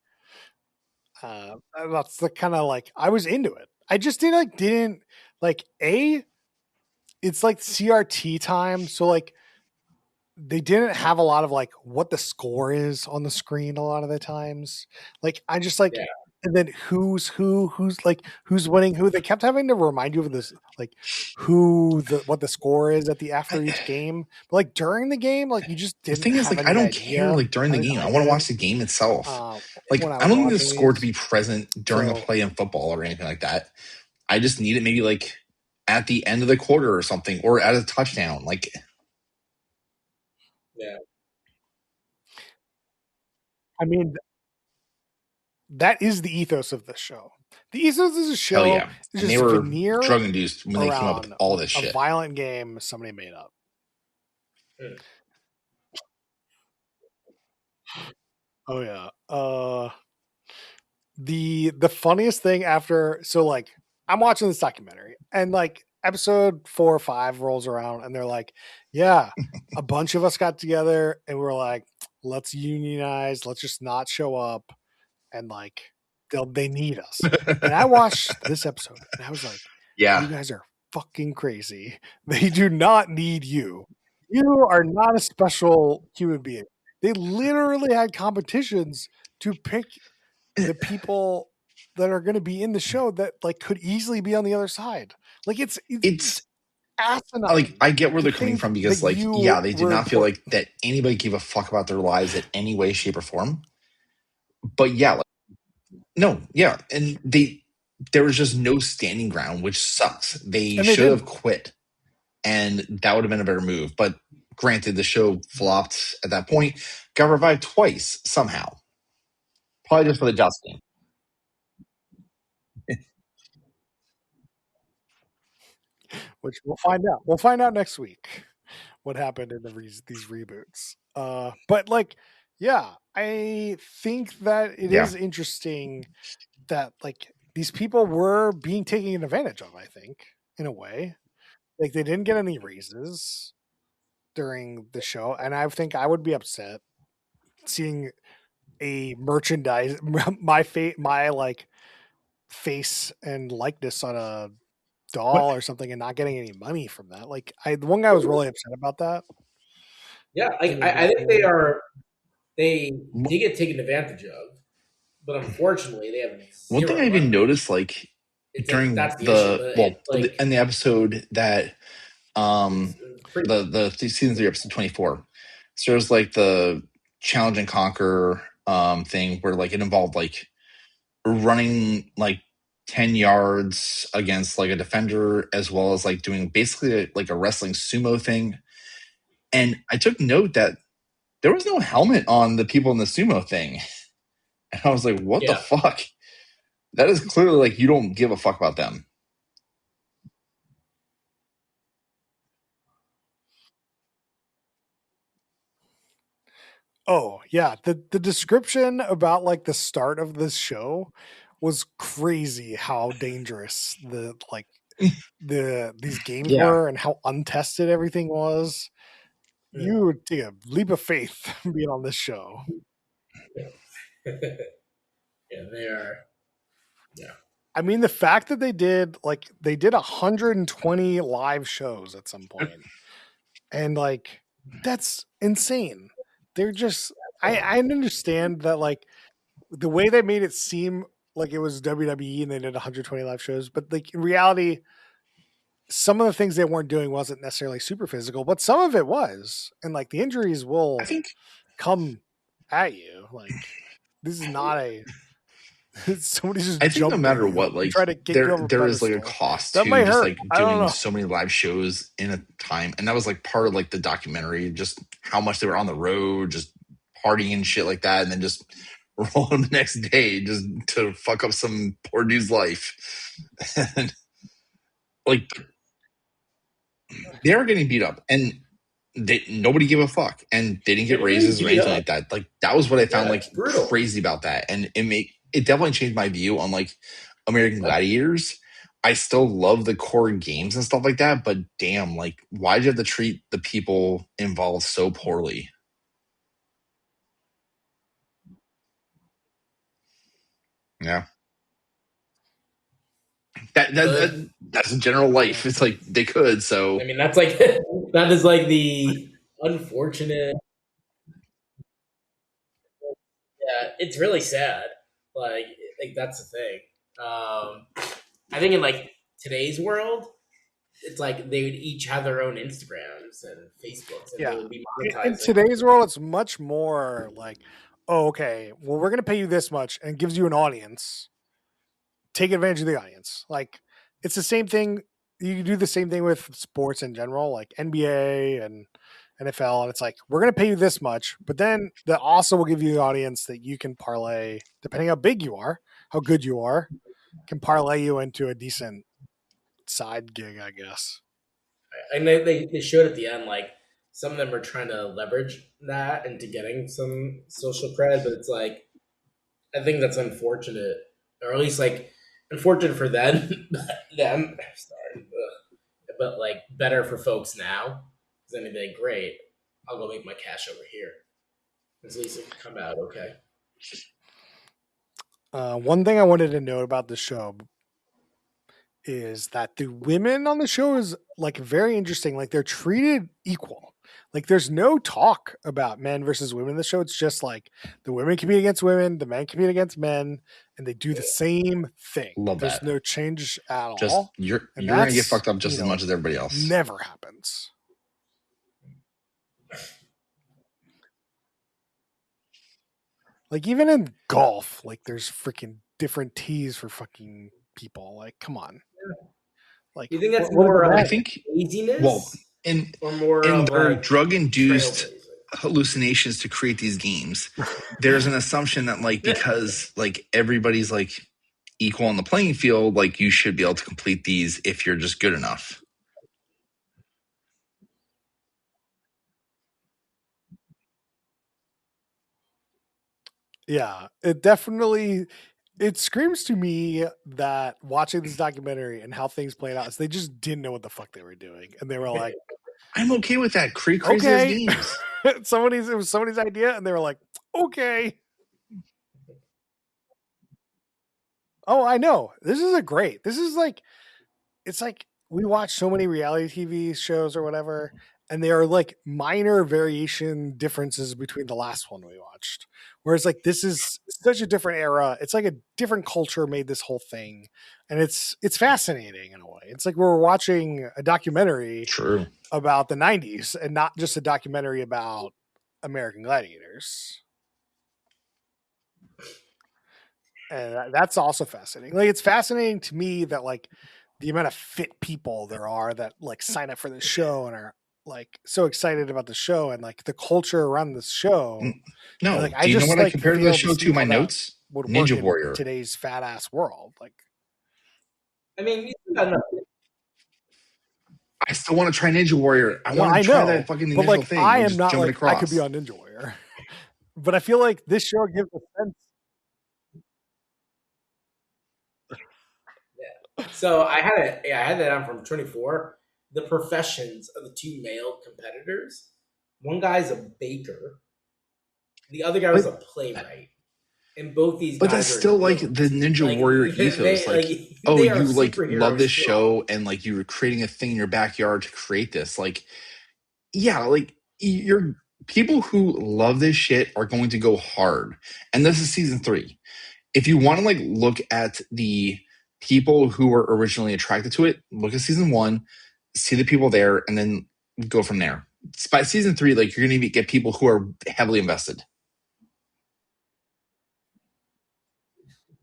that's the kind of like, I was into it. I just didn't like it's like CRT time, so like they didn't have a lot of like what the score is on the screen a lot of the times. Like, I just like, and then who's winning who. They kept having to remind you of this, like what the score is after each game. But like during the game, like you just didn't. The thing is, like, I don't care. Like during the game, I want to watch the game itself. Like, I don't need the score to be present during a play in football or anything like that. I just need it maybe like at the end of the quarter or something, or at a touchdown. Like, yeah. I mean, that is the ethos of this show. The ethos of the show is just they were drug induced when they came up with all this shit. A violent game somebody made up. Oh yeah. The funniest thing after, so like, I'm watching this documentary and like episode 4 or 5 rolls around and they're like, yeah, a bunch of us got together and we're like, let's unionize, let's just not show up, and like they need us. And I watched this episode and I was like, yeah, you guys are fucking crazy. They do not need you. You are not a special human being. They literally had competitions to pick the people that are going to be in the show that like could easily be on the other side. Like, it's asinine. Like, I get where they're coming from, because like, yeah, they did not feel like that anybody gave a fuck about their lives in any way, shape, or form. But yeah, like, no, yeah, and there was just no standing ground, which sucks. They should have quit. and that would have been a better move. But granted, the show flopped at that point, got revived twice somehow, probably just for the dusting. which we'll find out. We'll find out next week what happened in these reboots. But like, yeah, I think that it Yeah, is interesting that like these people were being taken advantage of. I think in a way, like they didn't get any raises during the show, and I think I would be upset seeing a merchandise my like face and likeness on a what? doll or something and not getting any money from that. Like the one guy was really upset about that. Yeah, He was I like, think they did get taken advantage of, but unfortunately they have One thing zero I even leverage. noticed, like It's like during that's the issue, but it like in the episode that it's pretty. the season 3 episode 24, so there's like the challenge and conquer thing where like it involved like running like 10 yards against like a defender, as well as like doing basically like a wrestling sumo thing. And I took note that there was no helmet on the people in the sumo thing. And I was like, what the Yeah, fuck? That is clearly like you don't give a fuck about them. oh yeah, the description about like the start of this show was crazy. How dangerous these games Yeah. were and how untested everything was. mm. You would take a leap of faith being on this show. Yeah, they are. Yeah, I mean, the fact that they did 120 live shows at some point, and like that's insane. They're just I understand that like the way they made it seem like it was WWE and they did 120 live shows, but like in reality, some of the things they weren't doing wasn't necessarily super physical, but some of it was, and like the injuries I will think come at you. Like this is not a somebody's just I think no jumping matter you what, and like try to kick you over a there is like a pedestal. cost That to might just hurt. like I don't doing know. so many live shows in a time. And that was like part of like the documentary, just how much they were on the road, just partying and shit like that, and then just rolling the next day just to fuck up some poor dude's life. And like they were getting beat up and nobody gave a fuck, and they didn't get getting really raises or beat anything up. like that. Like that was what I found Yeah, like it's brutal. crazy about that, and it definitely changed my view on like American Gladiators. I still love the core games and stuff like that, but damn, like why did you have to treat the people involved so poorly? Yeah, Good. that's a general life. It's like they could, I so mean, that's like that is like the unfortunate. Yeah, it's really sad. Like, like that's the thing. Um, I think in like today's world, it's like they would each have their own Instagrams and Facebooks, and they Yeah. would be In monetizing. today's world, it's much more like, oh, okay, well, we're going to pay you this much and it gives you an audience. Take advantage of the audience. Like, it's the same thing. You do the same thing with sports in general, like NBA and NFL. And it's like, we're going to pay you this much, but then that also will give you the audience that you can parlay, depending how big you are, how good you are, can parlay you into a decent side gig, I guess. And they showed at the end like some of them are trying to leverage that into getting some social cred, but it's like I think that's unfortunate, or at least like unfortunate for them. them, sorry, but like better for folks now. Because anything great, I'll go make my cash over here. At least it can come out okay. One thing I wanted to note about the show is that the women on the show is like very interesting. Like they're treated equal. Like there's no talk about men versus women in the show. It's just like the women compete against women, the men compete against men, and they do the same thing. love There's that. no change at Just all. And you're gonna get that's, fucked up just as much as everybody else. never happens. Like even in golf, like there's freaking different tees for fucking people. Like, come on. Like, You think that's what is the more I bad? think, well, laziness in or more in of their like drug-induced trailblazing? hallucinations to create these games, there's an assumption that like because like everybody's like equal on the playing field, like you should be able to complete these if you're just good enough. Yeah, it screams to me that watching this documentary and how things played out is they just didn't know what the fuck they were doing, and they were like, I'm okay with that. Create crazy ass "Okay," games. it was somebody's idea, and they were like, "Okay." Oh, I know. This is a great. This is like it's like we watch so many reality TV shows or whatever, and there are like minor variation differences between the last one we watched. Whereas like this is such a different era. It's like a different culture made this whole thing, and it's fascinating in a way. It's like we're watching a documentary True. about the '90s and not just a documentary about American Gladiators. And that's also fascinating. Like it's fascinating to me that like the amount of fit people there are that like sign up for the show and are like so excited about the show and like the culture around this show. And, No. like I Do you know just what I like compared the fail to show see to? My how that notes? would work Ninja in Warrior. today's fat ass world. Like I mean, you still got enough. I still want to try Ninja Warrior. I no, want to I try know, that fucking but initial like thing I with am just not jumping like I could be across. on Ninja Warrior. But I feel like this show gives a sense. So I had that on from 24. The professions of the two male competitors. One guy's a baker. The other guy was But a playwright. And both these but that's guys are still in like guilds. the Ninja Like Warrior they ethos. Like, oh, they are you like love superheroes this still. show and like you were creating a thing in your backyard to create this. Like, yeah, like you're people who love this shit are going to go hard. And this is season 3. If you want to like look at the people who were originally attracted to it, look at season 1, see the people there, and then go from there. By season 3, like you're gonna get people who are heavily invested.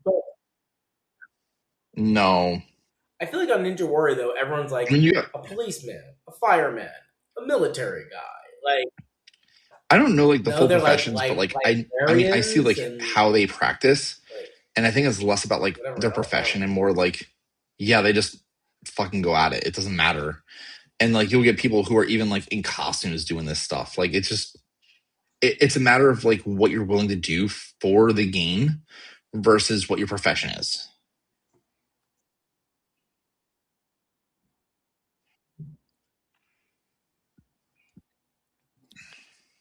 But No. I feel like on Ninja Warrior though, everyone's I mean like you got, a policeman, a fireman, a military guy. Like I don't know like the no, full they're professions, but like I mean I see librarians like and how they practice, like and I think it's less about like their whatever else. I profession don't and know. more like yeah, they just fucking go at it. It doesn't matter. And like you'll get people who are even like in costumes doing this stuff. Like it's just it's a matter of like what you're willing to do for the game versus what your profession is.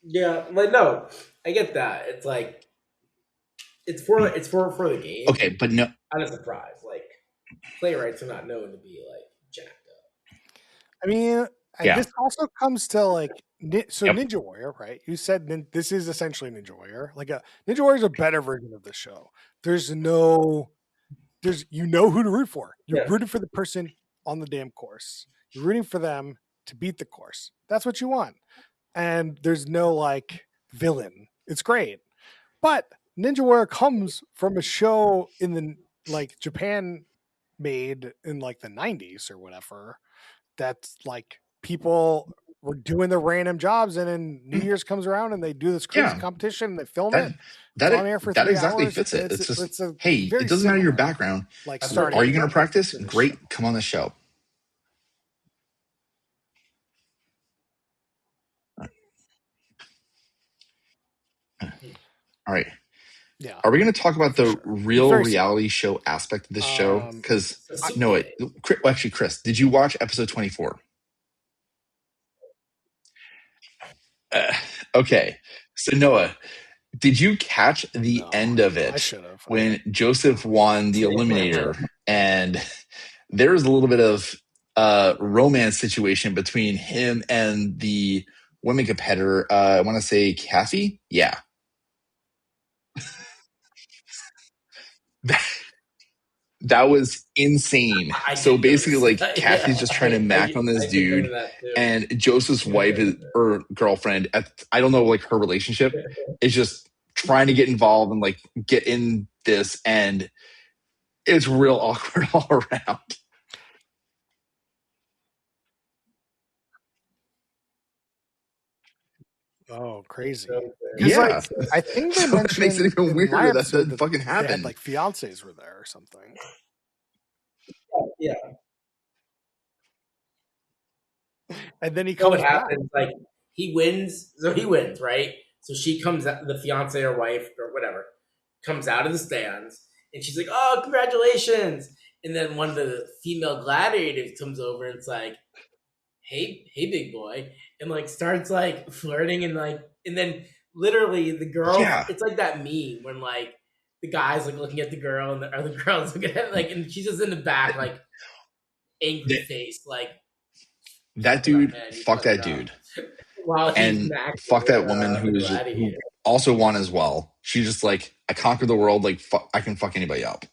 Yeah, like no, I get that. It's like it's for the game. Okay, but no, I'm not surprised. Like playwrights are not known to be like jacked up. I mean, yeah, this also comes to like so yep, Ninja Warrior, right? You said this is essentially Ninja Warrior. Like a Ninja Warrior is a better version of the show. There's no, there's you know who to root for. You're Yeah. rooting for the person on the damn course. You're rooting for them to beat the course. That's what you want. And there's no like villain. It's great. But Ninja Warrior comes from a show in the like Japan made in like the 90s or whatever that's like people were doing their random jobs and then New Year's comes around and they do this crazy yeah. competition and they film That it. It's that on air for that 3 exactly hours fits and it. It's just it's a hey, it very doesn't matter your similar background. like I feel starting Are you going to point practice? to this show. Great, come on the show. All right. Yeah, Are we going to talk about for the sure. It's real very similar. reality show aspect of this show? Because It's a soup no, wait. game. Well, actually, Chris, did you watch episode 24? Uh, okay. So Noah, did you catch the No, end of I it should have. when Joseph won the Eliminator and there was a little bit of romance situation between him and the women competitor? I want to say Kathy. Yeah. That was insane. I So did basically, notice like that. Kathy's just trying to mac on this I picked up dude, on that too. and Joseph's wife is, or girlfriend, I don't know, like her relationship is just trying to get involved and like get in this, and it's real awkward all around. Oh, crazy. So Because Yeah. like I think they So that makes it mentioned even in weirder my that episode that fucking they had happened. like fiancés were there or something. yeah. And then he So what comes back. happens? Like he wins. So he wins, right? So she comes out, the fiance or wife or whatever, comes out of the stands, and she's like, "Oh, congratulations!" And then one of the female gladiators comes over and it's like, hey, big boy, and like starts like flirting and like, and then literally the girl, Yeah. it's like that meme when like the guy's like looking at the girl and the other girl's looking at like, and she's just in the back like angry That, face like, that "Shut up, dude, man, you fuck fucked that up," dude. while he's And fuck maxing that woman the who gladiator. also won as well. She just like, I conquered the world, like I can fuck anybody up.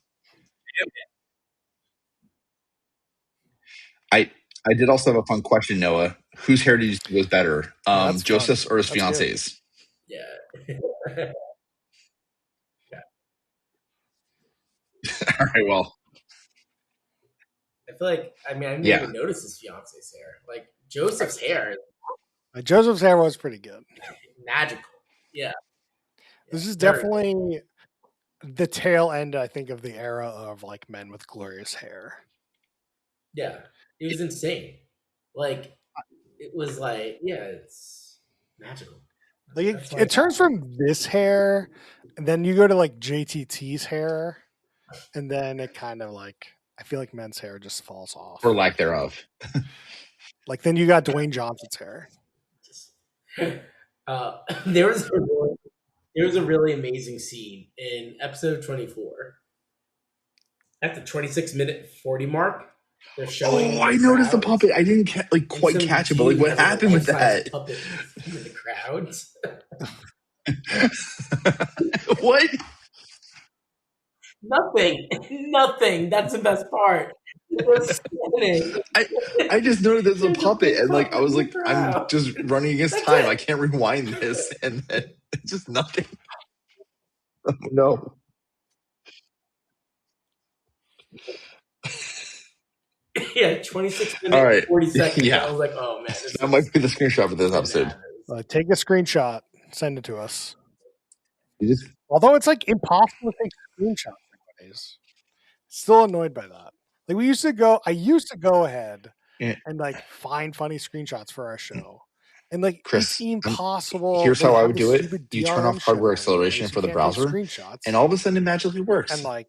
I did also have a fun question, Noah. Whose hair did you think was better? That's fun. Joseph's or his That's good. fiance's? Yeah. All right, well. I feel like, I mean, I didn't Yeah. even notice his fiance's hair. Like Joseph's hair is Joseph's hair was pretty good. magical. Yeah. This is Very definitely the tail end, I think, of the era of like men with glorious hair. Yeah, it was insane. Like it was like, yeah, it's magical. Like That's why it turns from this hair, and then you go to like JTT's hair, and then it kind of like I feel like men's hair just falls off. Or lack thereof. Like then you got Dwayne Johnson's hair. just, there was a really amazing scene in episode 24 at the 26-minute 40 mark. They're showing. Oh, I noticed the puppet. I didn't quite catch it, but like, what happened with that? Puppet in the crowds. What? Nothing. That's the best part. I just noticed there's a puppet, and like I was like, I'm crowd. just running against That's time. it. I can't rewind this, and then it's just nothing. Oh, no. Yeah, 26 minutes, All right. 40 seconds. Yeah. I was like, oh man, That might be the screenshot for this episode. Take a screenshot, send it to us. You just Although it's like impossible to take screenshots nowadays. Still annoyed by that. Like I used to go ahead and like find funny screenshots for our show. And like Chris, it's impossible. Here's They how I have would this do it. stupid You turn off DRM hardware shit acceleration nowadays. for You the can't take browser, screenshots. and all of a sudden it magically works. And like,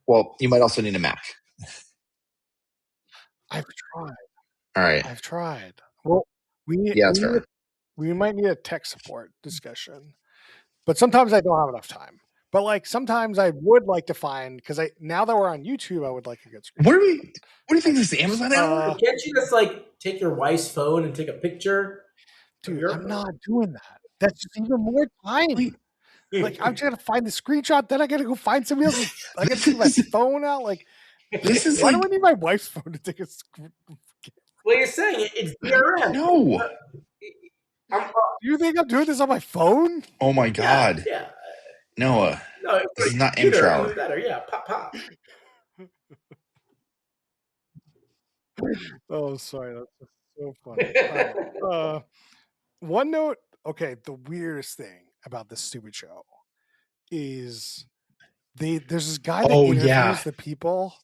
well, you might also need a Mac. I've tried. All right. I've tried. Well, we might need a tech support discussion. But sometimes I don't have enough time. But like sometimes I would like to find, because now that we're on YouTube, I would like a good screen. What do you think this is, Amazon hour? Can't you just like take your wife's phone and take a picture? Dude, I'm not doing that. That's just even more time. Like I'm just gonna find the screenshot, then I gotta go find somebody else's. I gotta take my phone out. Like this is why do I need my wife's phone to take a screen? Well, you're saying it's DRM. No. Do you think I'm doing this on my phone? Oh my god. Yeah. Noah. No, this is not amateur hour. Better. Yeah, pop. Oh, sorry, that's just so funny. Right. One note. Okay, the weirdest thing about this stupid show is there's this guy that interviews the people,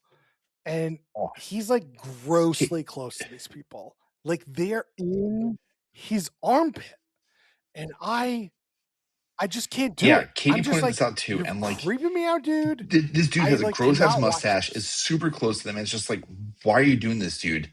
and he's like grossly close to these people. Like they're in his armpit, and I just can't do it. Yeah, Katie just pointed like, this out too, you're and like creeping me out, dude. This dude has a gross ass mustache, this. is super close to them. And it's just like, why are you doing this, dude?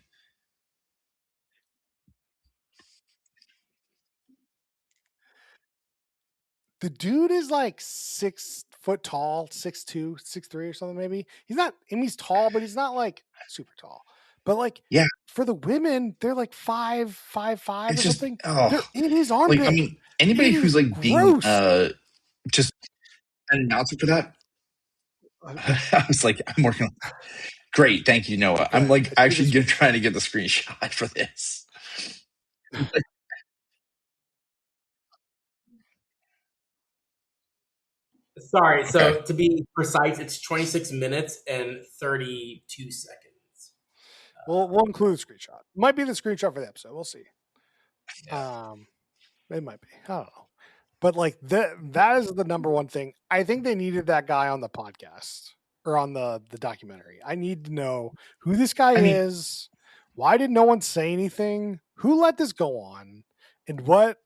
The dude is like 6 foot tall, 6'2", 6'3", or something. Maybe he's not. I mean, he's tall, but he's not like super tall. But like, yeah, for the women, they're like 5'5" it's or just, something. Oh, they're in his armpit. Like, I mean, anybody who's like gross. being just an announcer for that. I was like, I'm working on. Great, thank you, Noah. I'm like actually trying to get the screenshot for this. Sorry. So to be precise, it's 26 minutes and 32 seconds. We'll include a screenshot. Might be the screenshot for the episode. We'll see. Yeah. It might be. I don't know. But like that is the number one thing. I think they needed that guy on the podcast or on the documentary. I need to know who this guy I mean, is. Why did no one say anything? Who let this go on? And what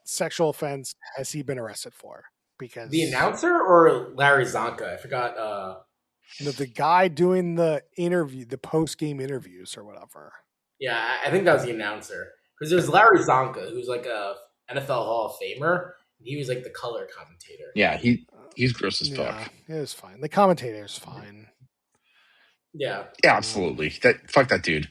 sexual offense has he been arrested for? The Because announcer or Larry Zonka? I forgot. the guy doing the interview, the post game interviews or whatever. Yeah, I think that was the announcer. Because there's Larry Zonka, who's like a NFL Hall of Famer. He was like the color commentator. yeah, he's gross as fuck. Yeah, it was fine. The commentator is fine. Yeah. Yeah, absolutely. Fuck that dude.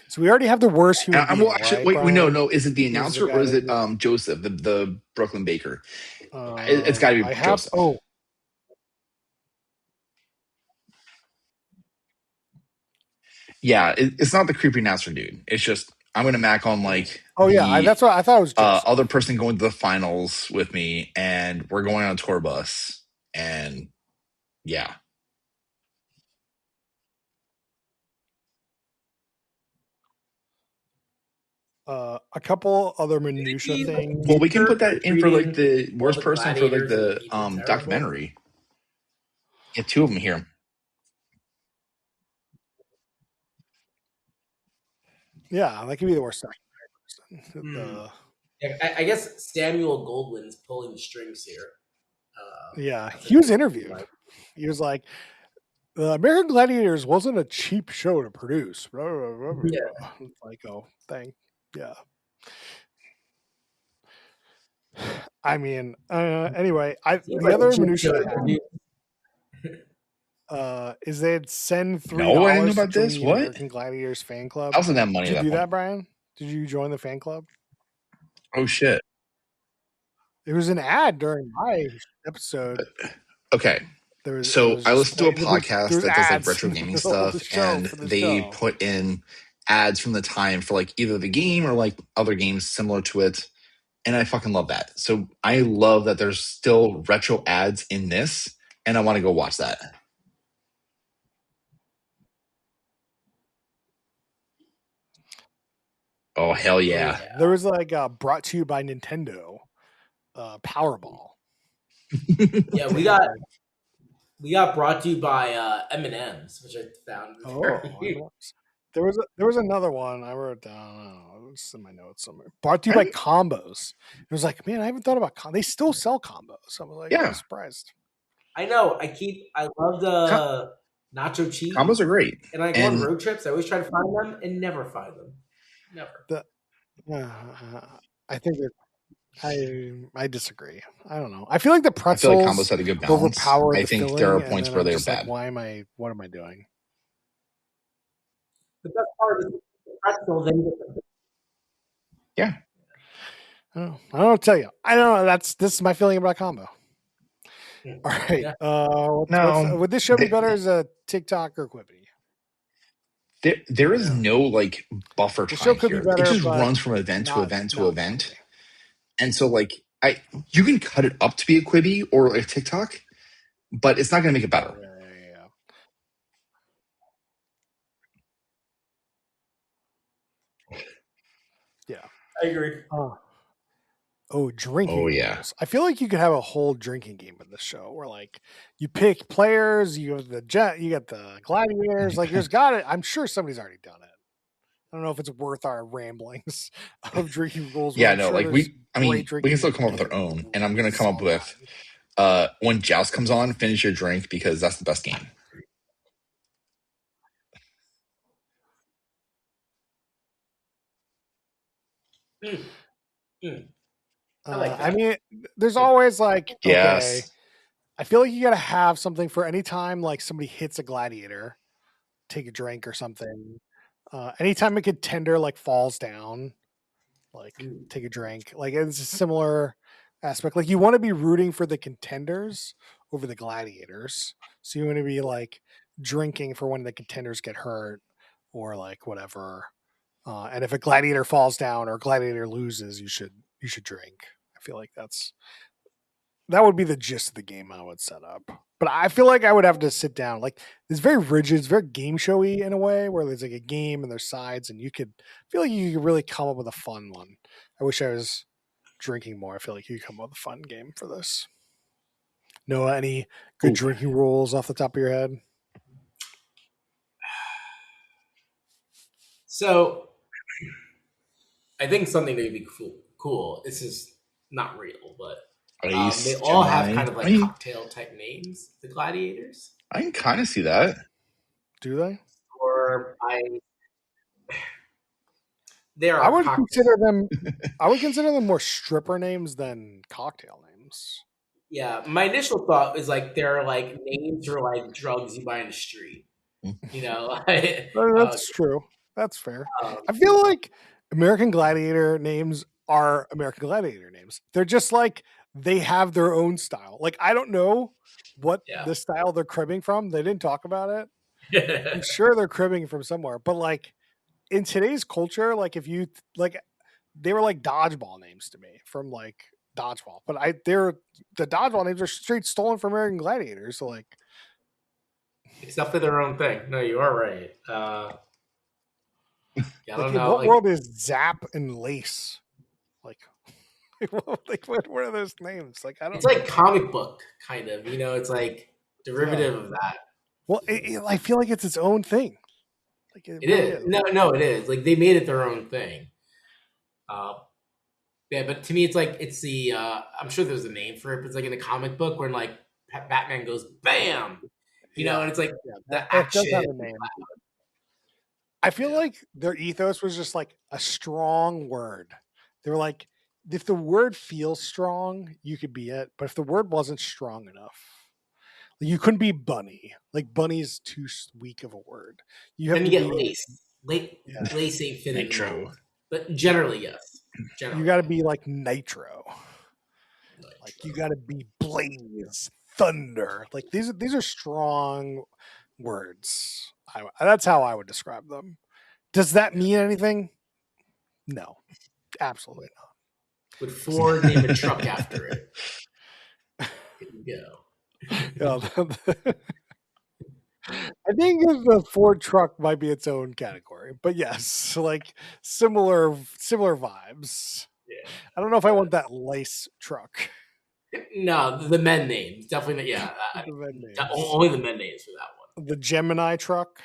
So we already have the worst human being, Well, actually, right, wait, Brian? no. Is it the This is the announcer guy or is it that Joseph, the Brooklyn Baker? It's got to be I have. Joseph. Oh, Yeah, it's not the creepy announcer dude. It's just I'm gonna mac on like that's what I thought it was. Joseph. other person going to the finals with me, and we're going on a tour bus, and yeah. A couple other minutia things. Well, we can put that in for like the all worst the person for like gladiators and the the people terrible. documentary. Yeah, two of them here. Yeah, that could be the worst documentary person. Yeah, I guess Samuel Goldwyn's pulling the strings here. Yeah, he was interviewed. He was like, "The American Gladiators wasn't a cheap show to produce." Yeah. Like, oh, thank, yeah. I mean, anyway, the other minutia is they'd send $3 No, I didn't know to about join this. the What? American Gladiators fan club. I also didn't have money Did you at do that that, point. Brian? Did you join the fan club? Oh shit. It was an ad during my episode. Okay. So I listened to a podcast that does like retro gaming stuff, and they put in ads from the time for like either the game or like other games similar to it. And I fucking love that. So I love that there's still retro ads in this, and I want to go watch that. Oh hell yeah! Oh, yeah. There was like brought to you by Nintendo, Powerball. Yeah, we got brought to you by M&M's, which I found. There was another one I wrote down. It's in my notes somewhere. Brought to you by Combos. It was like, man, I haven't thought about they still sell combos. I was like, I'm surprised. I know. I love the nacho cheese. Combos are great. And I go on road trips. I always try to find them and never find them. Never. I think I disagree. I don't know. I feel like the pretzels I feel like Combos had a good balance. overpower I the think filling, there are points where they're bad. Like, what am I doing? The best part is the pretzel. Yeah. I don't know what to tell you. I don't know. This is my feeling about combo. All right. Yeah. Would this show be better as a TikTok or Quippy? There is no like buffer time here. Better, it just runs from event to event to event. And so like you can cut it up to be a Quibi or a TikTok, but it's not going to make it better. Yeah. I agree. Drinking. Oh yeah. Games. I feel like you could have a whole drinking game in this show where like you pick players, you have you got the gladiators, like there's got it. I'm sure somebody's already done it. I don't know if it's worth our ramblings of drinking rules. Yeah, no, like we can still come up with our own, and I'm going to come up with when Joust comes on, finish your drink because that's the best game. I like that. I mean, there's always like, yes. Okay, I feel like you got to have something for any time like somebody hits a gladiator, take a drink or something. Anytime a contender like falls down, like take a drink. Like it's a similar aspect. Like you want to be rooting for the contenders over the gladiators. So you want to be like drinking for when the contenders get hurt or like whatever. And if a gladiator falls down or a gladiator loses, you should drink. I feel like that's that would be the gist of the game I would set up. But I feel like I would have to sit down. Like it's very rigid, it's very game showy in a way where there's like a game and there's sides, and you could feel like you could really come up with a fun one. I wish I was drinking more. I feel like you could come up with a fun game for this. Noah, any good Ooh. drinking rules off the top of your head? So I think something that would be cool. This is not real, but Ice, they all have Gemini. kind of like I mean, cocktail type names. The Gladiators, I can kind of see that. Do they? or there I are would cocktails. consider them. I would consider them more stripper names than cocktail names. Yeah, my initial thought was like they're like names for like drugs you buy in the street. You know, That's true. That's fair. I feel like American Gladiator names are American Gladiator names. They're just like they have their own style. Like I don't know what the style they're cribbing from. They didn't talk about it. I'm sure they're cribbing from somewhere, but like in today's culture, like if you like, they were like dodgeball names to me from like dodgeball. But the dodgeball names are straight stolen from American Gladiators. So like, except for their own thing. No, you are right. I don't know. What world is Zap and Lace? Like, what are those names? Like, I don't. It's like comic book kind of. You know, it's like derivative of that. Well, I feel like it's its own thing. Like it really is. No, it is. Like they made it their own thing. Yeah, but to me, it's like it's the. I'm sure there's a name for it, but it's like in a comic book where like Batman goes bam, you know, and it's like the action. It does have a name. I feel like their ethos was just like a strong word. They were like, if the word feels strong, you could be it. But if the word wasn't strong enough, you couldn't be bunny. Like bunny's too weak of a word. You have then to you get be, lace. Lace ain't fit in the mold. But generally, yes. You got to be like nitro. Like you got to be blaze, thunder. Like these are strong words. That's how I would describe them. Does that mean anything? No, absolutely not. Would Ford name a truck after it? Here you go. I think the Ford truck might be its own category, but yes, like similar vibes. Yeah. I don't know if I want that lace truck. No, the men names definitely. Yeah, the men names. Only the men names for that one. The Gemini truck.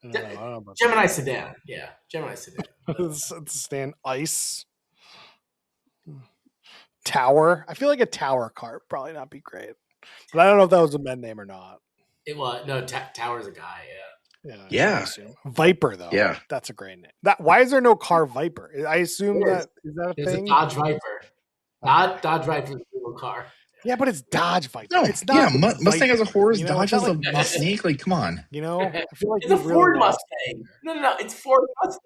I don't know about Gemini that. Sedan. Yeah, Gemini Sedan. It's a stand. Ice. Tower. I feel like a tower cart probably not be great, but I don't know if that was a men name or not. It was no. Tower's a guy. Yeah. Viper though. Yeah, that's a great name. Why is there no car Viper? I assume is that a thing? A Dodge Viper. Dodge Viper is a real car. Yeah, but it's Dodge Viper. No, it's not. Yeah, Mustang has a horse. Dodge has like a snake. Like, come on. You know, I feel like it's a Ford Mustang. No, it's Ford Mustang.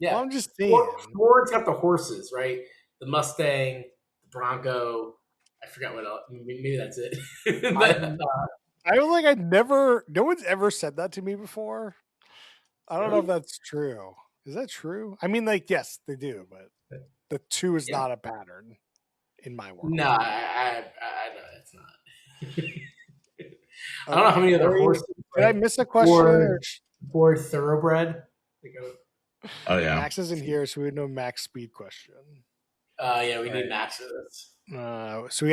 Yeah, well, I'm just saying. Ford's got the horses, right? The Mustang, the Bronco. I forgot what else. Maybe that's it. But, I was like, no one's ever said that to me before. I don't know if that's true. Is that true? I mean, like, yes, they do, but the two is not a pattern in my world. No, I know it's not. I don't know how many other horses. Did I miss a question? Ford Thoroughbred. Oh yeah, Max isn't here, so we have no Max speed question. Yeah, we need Max for this. So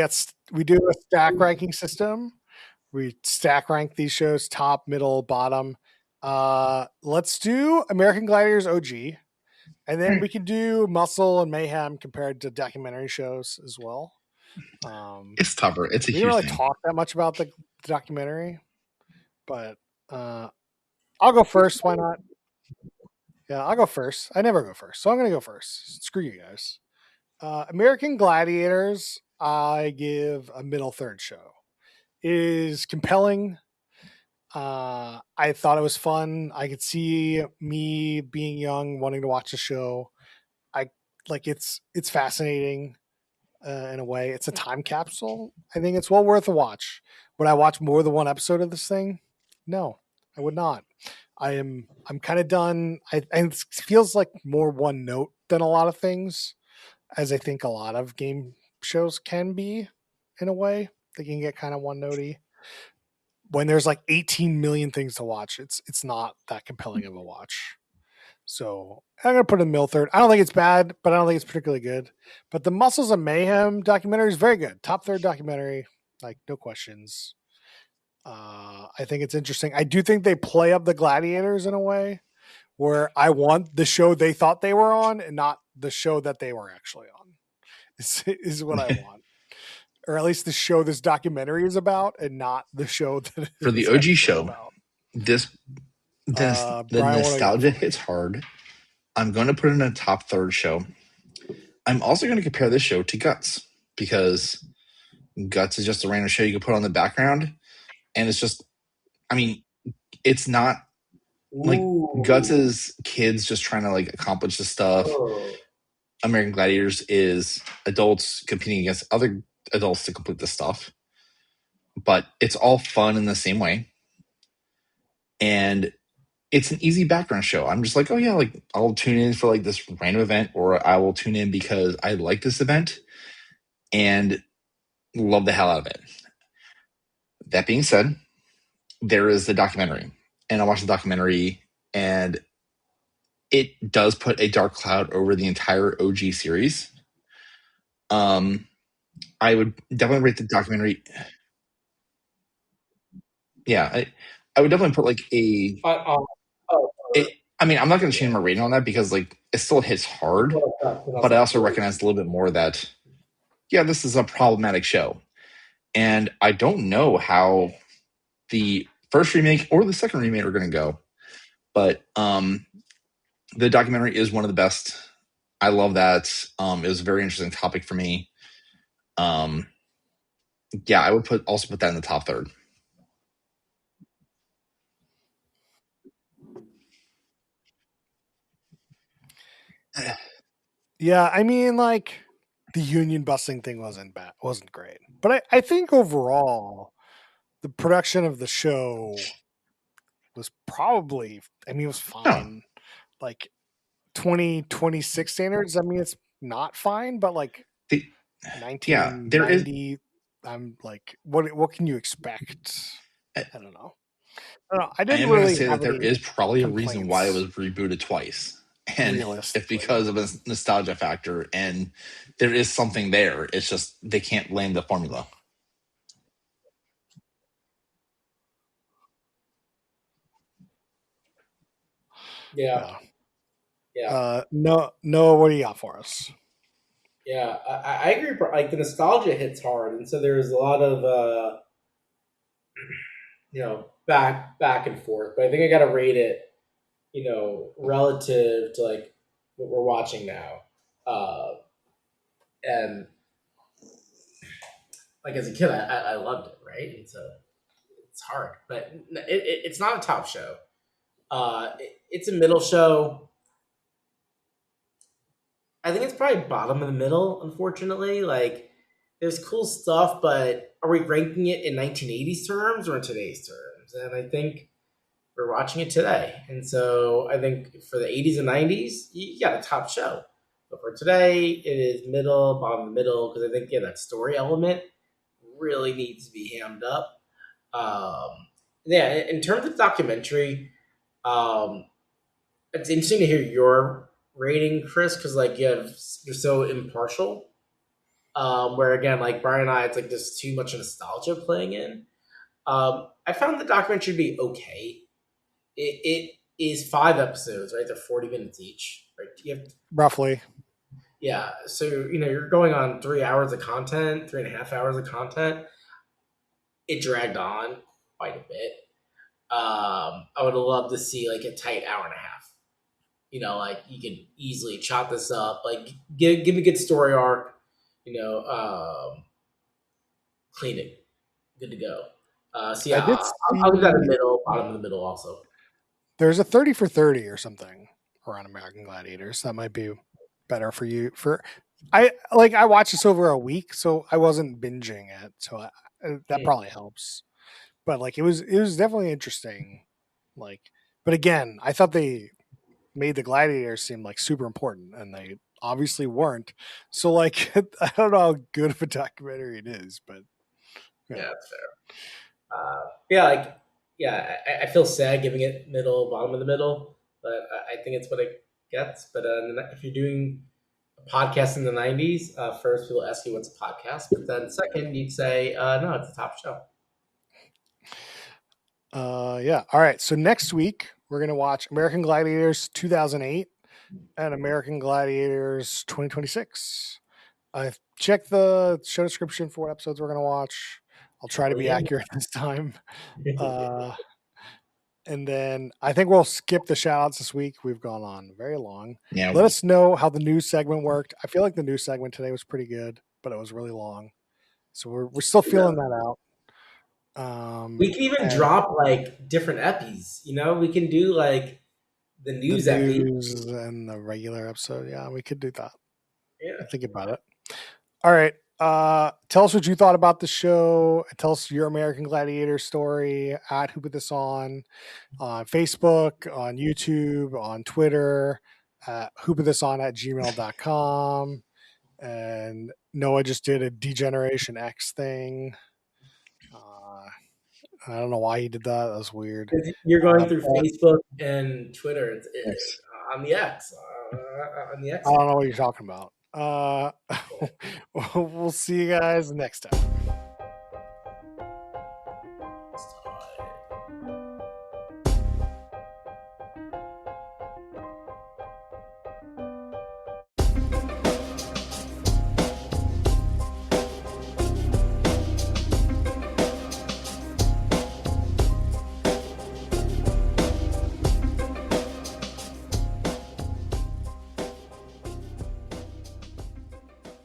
we do a stack ranking system. We stack rank these shows top, middle, bottom. Let's do American Gladiators OG, and then we can do Muscle and Mayhem compared to documentary shows as well. It's tougher. It's a huge we didn't really thing. talk that much about the documentary, but I'll go first. Why not? Yeah, I'll go first. I never go first, so I'm going to go first. Screw you guys. American Gladiators, I give a middle third show. It is compelling. I thought it was fun. I could see me being young, wanting to watch the show. It's fascinating in a way. It's a time capsule. I think it's well worth a watch. Would I watch more than one episode of this thing? No, I would not. I'm kind of done. It feels like more one note than a lot of things, as I think a lot of game shows can be in a way. They can get kind of one notey. When there's like 18 million things to watch, it's not that compelling of a watch. So I'm gonna put it in middle third. I don't think it's bad, but I don't think it's particularly good. But the Muscles of Mayhem documentary is very good. Top third documentary, like no questions. I think it's interesting. I do think they play up the Gladiators in a way where I want the show they thought they were on and not the show that they were actually on. Is what I want, or at least the show this documentary is about, and not the show that For the it's OG actually show, about. the Brian, what do you got nostalgia for me? hits hard. I'm going to put it in a top third show. I'm also going to compare this show to Guts, because Guts is just a random show you can put on the background, and it's just, I mean, it's not like Ooh. Guts is kids just trying to like accomplish the stuff. Oh. American Gladiators is adults competing against other adults to complete the stuff, but it's all fun in the same way, and it's an easy background show. I'm just like, oh yeah, like I'll tune in for like this random event, or I will tune in because I like this event and love the hell out of it. That being said, there is the documentary, and I watched the documentary, and it does put a dark cloud over the entire OG series. I would definitely rate the documentary. Yeah, I would definitely put like a. I mean, I'm not going to change my rating on that because like it still hits hard, but I also recognize a little bit more that yeah, this is a problematic show, and I don't know how the first remake or the second remake are going to go, but the documentary is one of the best. I love that. It was a very interesting topic for me. Yeah, I would also put that in the top third. Yeah, I mean, like the union busting thing wasn't great, but I think overall the production of the show was probably. I mean, it was No, fine. Like 2026 standards. I mean, it's not fine, but like the, yeah, there is. 1990. I'm like, what can you expect? I I don't know. I don't know. I I didn't am going to really say have that there any is probably a reason why it complaints was rebooted twice, and it's realistically. because of a nostalgia factor, and there is something there. It's just they can't land the formula. Yeah. Yeah. Yeah. No. What do you got for us? Yeah. I agree. Like the nostalgia hits hard, and so there's a lot of back and forth. But I think I got to rate it, relative to like what we're watching now. And like as a kid, I loved it, right? And so it's hard, but it's not a top show. It's a middle show. I think it's probably bottom of the middle, unfortunately. Like, there's cool stuff, but are we ranking it in 1980s terms or in today's terms? And I think we're watching it today. And so I think for the 80s and 90s, you got a top show. But for today, it is middle, bottom of the middle, because I think, yeah, that story element really needs to be hammed up. Yeah, in terms of documentary, um, it's interesting to hear your rating, Chris, because like you're so impartial. Where again, like Brian and I, it's like there's too much nostalgia playing in. I found the documentary to be okay. It is 5 episodes, right? They're 40 minutes each, right? You have, Roughly. yeah. So you're going on 3 hours of content, 3.5 hours of content. It dragged on quite a bit. I would have loved to see like a tight hour and a half. Like you can easily chop this up. Like give me a good story arc. Clean it, good to go. So I yeah, did I'll give that a see middle, bottom of the middle also. there's a 30 for 30 or something around American Gladiators. That might be better for you. I watched this over a week, so I wasn't binging it, so that Mm. probably helps. But like it was definitely interesting. Like, But again, I thought they made the Gladiators seem like super important, and they obviously weren't. So like, I don't know how good of a documentary it is, but Yeah, that's fair. I feel sad giving it bottom of the middle, but I think it's what it gets. But if you're doing a podcast in the '90s, first people ask you what's a podcast, but then second you'd say, no, it's a top show. Yeah. All right. So next week we're gonna watch American Gladiators 2008 and American Gladiators 2026. I've checked the show description for what episodes we're gonna watch. I'll try to be accurate this time. And then I think we'll skip the shout outs this week. We've gone on very long. Yeah. Let us know how the news segment worked. I feel like the news segment today was pretty good, but it was really long. So we're still feeling that out. We can even drop like different epis. We can do like the news and the regular episode. Yeah, we could do that. Yeah. Think about it. All right. Tell us what you thought about the show. Tell us your American Gladiator story at Who Put This on Facebook, on YouTube, on Twitter, Who Put This on at gmail.com. And Noah just did a Degeneration X thing. I don't know why he did that. That was weird. You're going through Facebook and Twitter on the X. On the X. I don't know what you're talking about. We'll see you guys next time.